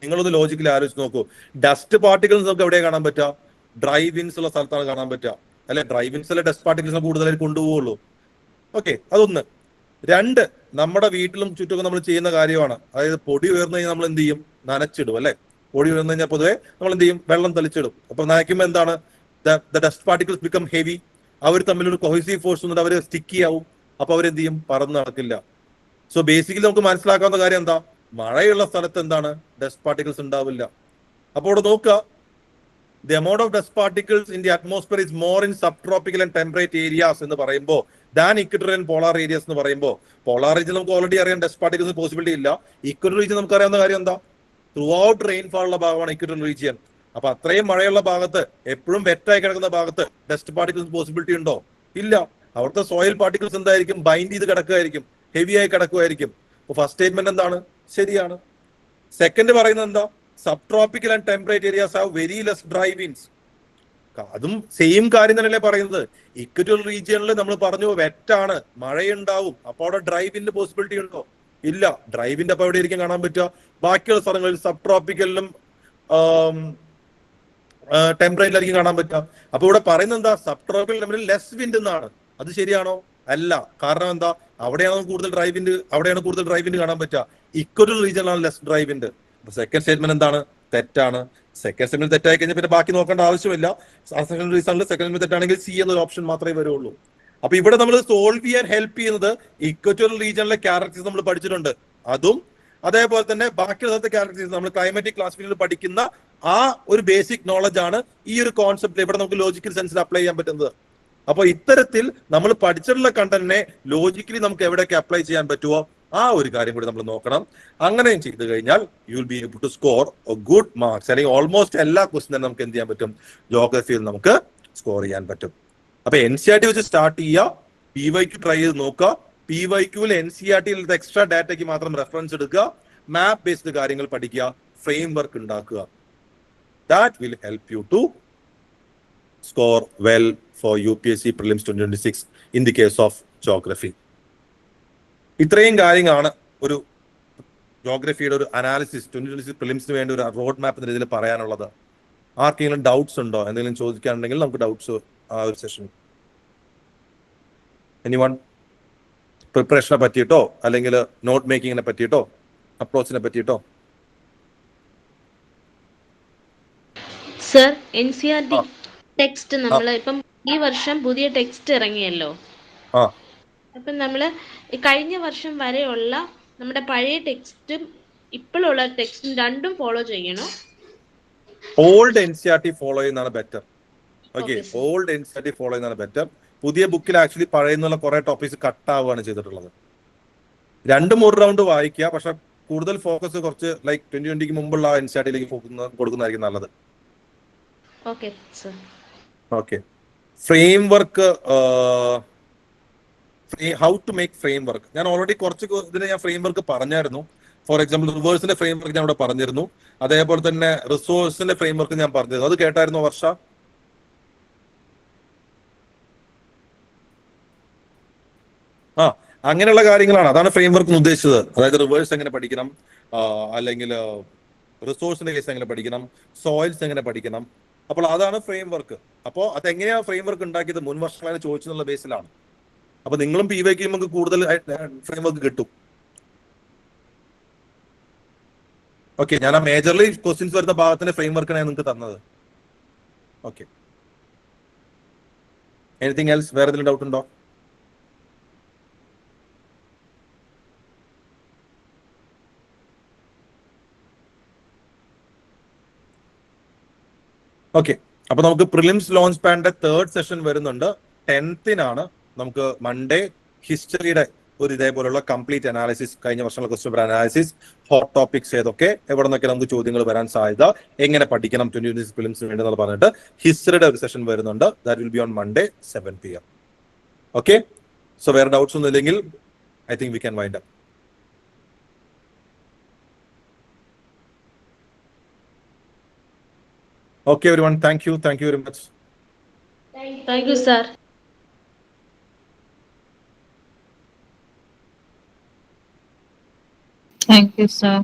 നിങ്ങളൊന്ന് ലോജിക്കലി ആലോചിച്ച് നോക്കൂ. ഡസ്റ്റ് പാർട്ടിക്കിൾസ് നമുക്ക് എവിടെയാണ് കാണാൻ പറ്റുക? ഡ്രൈ വിൻഡ്സ് ഉള്ള സ്ഥലത്താണ് കാണാൻ പറ്റുക, അല്ലെ? ഡ്രൈ വിൻഡ്സ് അല്ലെ ഡസ്റ്റ് പാർട്ടിക്കിൾസിനെ കൂടുതലായിട്ട് കൊണ്ടുപോകുള്ളൂ. ഓക്കെ, അതൊന്ന്. രണ്ട്, നമ്മുടെ വീട്ടിലും ചുറ്റുമൊക്കെ നമ്മൾ ചെയ്യുന്ന കാര്യമാണ്. അതായത് പൊടി ഉയർന്നു കഴിഞ്ഞാൽ നമ്മൾ എന്ത് ചെയ്യും? നനച്ചിടും, അല്ലെ? പൊടി ഉയർന്നു കഴിഞ്ഞാൽ പൊതുവെ നമ്മൾ എന്ത് ചെയ്യും? വെള്ളം തളിച്ചിടും. അപ്പൊ നനയ്ക്കുമ്പോൾ എന്താണ്? The dust particles become heavy. അവർ തമ്മിലൊരു കൊഹസീവ് ഫോഴ്സ് വന്നിട്ട് അവർ സ്റ്റിക്കി ആവും. അപ്പൊ അവരെന്ത് ചെയ്യും? പറന്ന് നടക്കില്ല. സോ ബേസിക്കലി നമുക്ക് മനസ്സിലാക്കാവുന്ന കാര്യം എന്താ? മഴയുള്ള സ്ഥലത്ത് എന്താണ്? ഡസ്റ്റ് പാർട്ടിക്കിൾസ് ഉണ്ടാവില്ല. അപ്പോൾ ഇവിടെ നോക്കുക, the amount of dust particles in the atmosphere is more in subtropical and temperate areas എന്ന് പറയുമ്പോൾ ദാൻ ഇക്വറ്റോറിയൽ പോളാർ ഏരിയാസ് എന്ന് പറയുമ്പോൾ, പോളാർ റീജിയൻ നമുക്ക് ഓൾറെഡി അറിയാം ഡസ്റ്റ് പാർട്ടിക്കിൾസ് പോസിബിലിറ്റി ഇല്ല. ഇക്വറ്റോറിയൽ റീജിയൻ നമുക്ക് അറിയാവുന്ന കാര്യം എന്താ? ത്രൂ ഔട്ട് റെയിൻഫാൾ ഉള്ള ഭാഗമാണ് ഇക്വറ്റോറിയൽ റീജിയൻ. അപ്പൊ അത്രയും മഴയുള്ള ഭാഗത്ത്, എപ്പോഴും വെറ്റായി കിടക്കുന്ന ഭാഗത്ത് ഡസ്റ്റ് പാർട്ടിക്കിൾസ് പോസിബിലിറ്റി ഉണ്ടോ? ഇല്ല. അവിടുത്തെ സോയിൽ പാർട്ടിക്കിൾസ് എന്തായിരിക്കും? ബൈൻഡ് ചെയ്ത് കിടക്കുമായിരിക്കും, ഹെവി ആയി കിടക്കുമായിരിക്കും. അപ്പൊ ഫസ്റ്റ് സ്റ്റേറ്റ്മെന്റ് എന്താണ്? ശരിയാണ്. സെക്കൻഡ് പറയുന്നത് എന്താ? Subtropical and temperate areas have very less dry winds. അതും സെയിം കാര്യം തന്നെയല്ലേ പറയുന്നത്? ഇക്വറ്റോറിയൽ റീജിയനിൽ നമ്മൾ പറഞ്ഞു വെറ്റാണ്, മഴയുണ്ടാവും, അപ്പോൾ അവിടെ ഡ്രൈ വിൻഡ് പോസിബിലിറ്റി ഉണ്ടോ? ഇല്ല. ഡ്രൈ വിൻഡ് അപ്പൊ എവിടെ ആയിരിക്കും കാണാൻ പറ്റുക? ബാക്കിയുള്ള സ്ഥലങ്ങളിൽ സബ് ട്രോപ്പിക്കലിലും ടെമ്പറേറ്റിലായിരിക്കും കാണാൻ പറ്റുക. അപ്പൊ ഇവിടെ പറയുന്നത് എന്താ? Sub tropical temperate less wind എന്നാണ്. അത് ശരിയാണോ? അല്ല. കാരണം എന്താ? അവിടെയാണ് കൂടുതൽ ഡ്രൈ വിൻഡ് കാണാൻ പറ്റുക. ഇക്വറ്റോറിയൽ റീജിയനിലാണ് less dry wind. Second statement എന്താണ്? തെറ്റാണ്. സെക്കൻഡ് സ്റ്റേറ്റ്മെന്റ് തെറ്റായി കഴിഞ്ഞാൽ പിന്നെ ബാക്കി നോക്കേണ്ട ആവശ്യമില്ല. സെക്കൻഡ് റീസണിൽ സെക്കൻഡ് തെറ്റാണെങ്കിൽ സി എന്നൊരു ഓപ്ഷൻ മാത്രമേ വരുള്ളൂ. അപ്പൊ ഇവിടെ നമ്മൾ സോൾവ് ചെയ്യാൻ ഹെൽപ്പ് ചെയ്യുന്നത് ഇക്വറ്റോറിയൽ റീജിയനിലെ ക്യാരക്ടേഴ്സ് നമ്മൾ പഠിച്ചിട്ടുണ്ട്. അതും അതേപോലെ തന്നെ ബാക്കിയുള്ള സ്ഥലത്തെ ക്യാരക്ടേഴ്സ് നമ്മൾ ക്ലൈമാറ്റിക് ക്ലാസിഫിക്കേഷനിൽ പഠിക്കുന്ന ആ ഒരു ബേസിക് നോളജ് ആണ് ഈ ഒരു കോൺസെപ്റ്റ് ഇവിടെ നമുക്ക് ലോജിക്കൽ സെൻസിൽ അപ്ലൈ ചെയ്യാൻ പറ്റുന്നത്. അപ്പൊ ഇത്തരത്തിൽ നമ്മൾ പഠിച്ചിട്ടുള്ള കണ്ടന്റിനെ ലോജിക്കലി നമുക്ക് എവിടെയൊക്കെ അപ്ലൈ ചെയ്യാൻ പറ്റുമോ ആ ഒരു കാര്യം കൂടി നമ്മൾ നോക്കണം. അങ്ങനെയും ചെയ്തു കഴിഞ്ഞാൽ you will be able to score good marks. അല്ലെങ്കിൽ ഓൾമോസ്റ്റ് എല്ലാ ക്വസ്റ്റിനും നമുക്ക് എന്ത് ചെയ്യാൻ പറ്റും? ജോഗ്രഫിയിൽ നമുക്ക് സ്കോർ ചെയ്യാൻ പറ്റും. അപ്പൊ NCERT വെച്ച് സ്റ്റാർട്ട് ചെയ്യുക, PYQ ട്രൈ ചെയ്ത് നോക്കുക. PYQൽ NCERTയിൽ എക്സ്ട്രാ ഡാറ്റയ്ക്ക് മാത്രം റെഫറൻസ് എടുക്കുക, മാപ്പ് ബേസ്ഡ് കാര്യങ്ങൾ പഠിക്കുക, ഫ്രെയിം വർക്ക് ഉണ്ടാക്കുക. That will help you to score well for UPSC Prelims 2026 in the case of geography. ഇത്രയും കാര്യങ്ങളാണ് ഒരു ജോഗ്രഫിയുടെ ഒരു അനാലിസിസ് 2026 പ്രിലിംസിന് വേണ്ടി ഒരു റോഡ് മാപ്പ് എന്ന രീതിയിൽ പറയാനുള്ളത്. ആർക്കെങ്കിലും ഡൗട്ട്സ് ഉണ്ടോ? എന്തെങ്കിലും ചോദിക്കാനുണ്ടെങ്കിൽ നമുക്ക് ഡൗട്ട്സ് ആ ഒരു സെഷൻ. എനിവൺ? പ്രിപ്പറേഷനെ പറ്റിയിട്ടോ അല്ലെങ്കിൽ നോട്ട് മേക്കിങ്ങിനെ പറ്റിയിട്ടോ അപ്രോച്ചിനെ പറ്റിയിട്ടോ? സർ, NCERT ടെക്സ്റ്റ് നമ്മൾ ഇപ്പം ഈ വർഷം പുതിയ ടെക്സ്റ്റ് ഇറങ്ങിയല്ലോ. അപ്പം നമ്മൾ കഴിഞ്ഞ വർഷം വരെയുള്ള നമ്മുടെ പഴയ ടെക്സ്റ്റും ഇപ്പോഴുള്ള ടെക്സ്റ്റും രണ്ടും ഫോളോ ചെയ്യണോ? ഓൾഡ് NCERT ഫോളോ ചെയ്യുന്നതാണ് better. Okay, old NCERT follow ചെയ്യുന്നതാണ് ബെറ്റർ. പുതിയ ബുക്കിൽ ആക്ച്വലി പഴയ നിന്നുള്ള കുറെ ടോപ്പിക്സ് കട്ട് ആവുകയാണ് ചെയ്തിട്ടുള്ളത്. 2-3 റൗണ്ട് വായിക്കുക, പക്ഷെ കൂടുതൽ ഫോക്കസ് കുറച്ച് ലൈക്ക് 2020 മുമ്പുള്ള NCERTയിലേക്ക് കൊടുക്കുന്നതായിരിക്കും നല്ലത്. Okay sir. Okay, framework, how to make framework. ഞാൻ ഓൾറെഡി കുറച്ച് ഇതിന് ഞാൻ ഫ്രെയിം വർക്ക് പറഞ്ഞായിരുന്നു. ഫോർ എക്സാമ്പിൾ റിവേഴ്സിന്റെ ഫ്രെയിം വർക്ക് ഞാൻ ഇവിടെ പറഞ്ഞിരുന്നു. അതേപോലെ തന്നെ റിസോഴ്സിന്റെ ഫ്രെയിം വർക്ക് ഞാൻ പറഞ്ഞിരുന്നു. അത് കേട്ടായിരുന്നു വർഷ? അങ്ങനെയുള്ള കാര്യങ്ങളാണ്. അതാണ് ഫ്രെയിം വർക്ക് ഉദ്ദേശിച്ചത്. അതായത് റിവേഴ്സ് എങ്ങനെ പഠിക്കണം, അല്ലെങ്കിൽ റിസോഴ്സിന്റെ കേസ് എങ്ങനെ പഠിക്കണം, സോയിൽസ് എങ്ങനെ പഠിക്കണം. അപ്പോൾ അതാണ് ഫ്രെയിം വർക്ക്. അപ്പോൾ അതെങ്ങനെയാണ് ഫ്രെയിം വർക്ക് ഉണ്ടാക്കിയത്? മുൻ വർഷങ്ങളാണ് ചോദിച്ചെന്നുള്ള ബേസിലാണ്. അപ്പൊ നിങ്ങളും PYQ നമുക്ക് കൂടുതൽ ഫ്രെയിം വർക്ക് കിട്ടും. ഓക്കെ, ഞാൻ ആ മേജർലി ക്വസ്റ്റ്യൻസ് വരുന്ന ഭാഗത്തിന്റെ ഫ്രെയിം വർക്കാണ് ഞാൻ നിങ്ങൾക്ക് തന്നത്. Okay, anything else? വേറെ എന്തെങ്കിലും ഡൗട്ട് ഉണ്ടോ? ഓക്കെ, അപ്പൊ നമുക്ക് പ്രിലിംസ് ലോഞ്ച് പാഡിന്റെ 3rd സെഷൻ വരുന്നുണ്ട്. 10th നമുക്ക് മൺഡേ ഹിസ്റ്ററിയുടെ ഒരു ഇതേപോലുള്ള കംപ്ലീറ്റ് അനാലിസിസ്, കഴിഞ്ഞ വർഷമുള്ള question paper analysis, hot topics ഏതൊക്കെ, എവിടെ നിന്നൊക്കെ നമുക്ക് ചോദ്യങ്ങൾ വരാൻ സാധ്യത, എങ്ങനെ പഠിക്കണം 2026 പ്രിലിംസിന് വേണ്ടി എന്ന് പറഞ്ഞിട്ട് ഹിസ്റ്ററിയുടെ ഒരു സെഷൻ വരുന്നുണ്ട്. That will B on Monday 7 PM. Okay, so വേറെ ഡൗട്ട്സ് ഒന്നും ഇല്ലെങ്കിൽ I think we can wind up. Okay, everyone. Thank you. Thank you very much. Thank you, sir. Thank you, sir.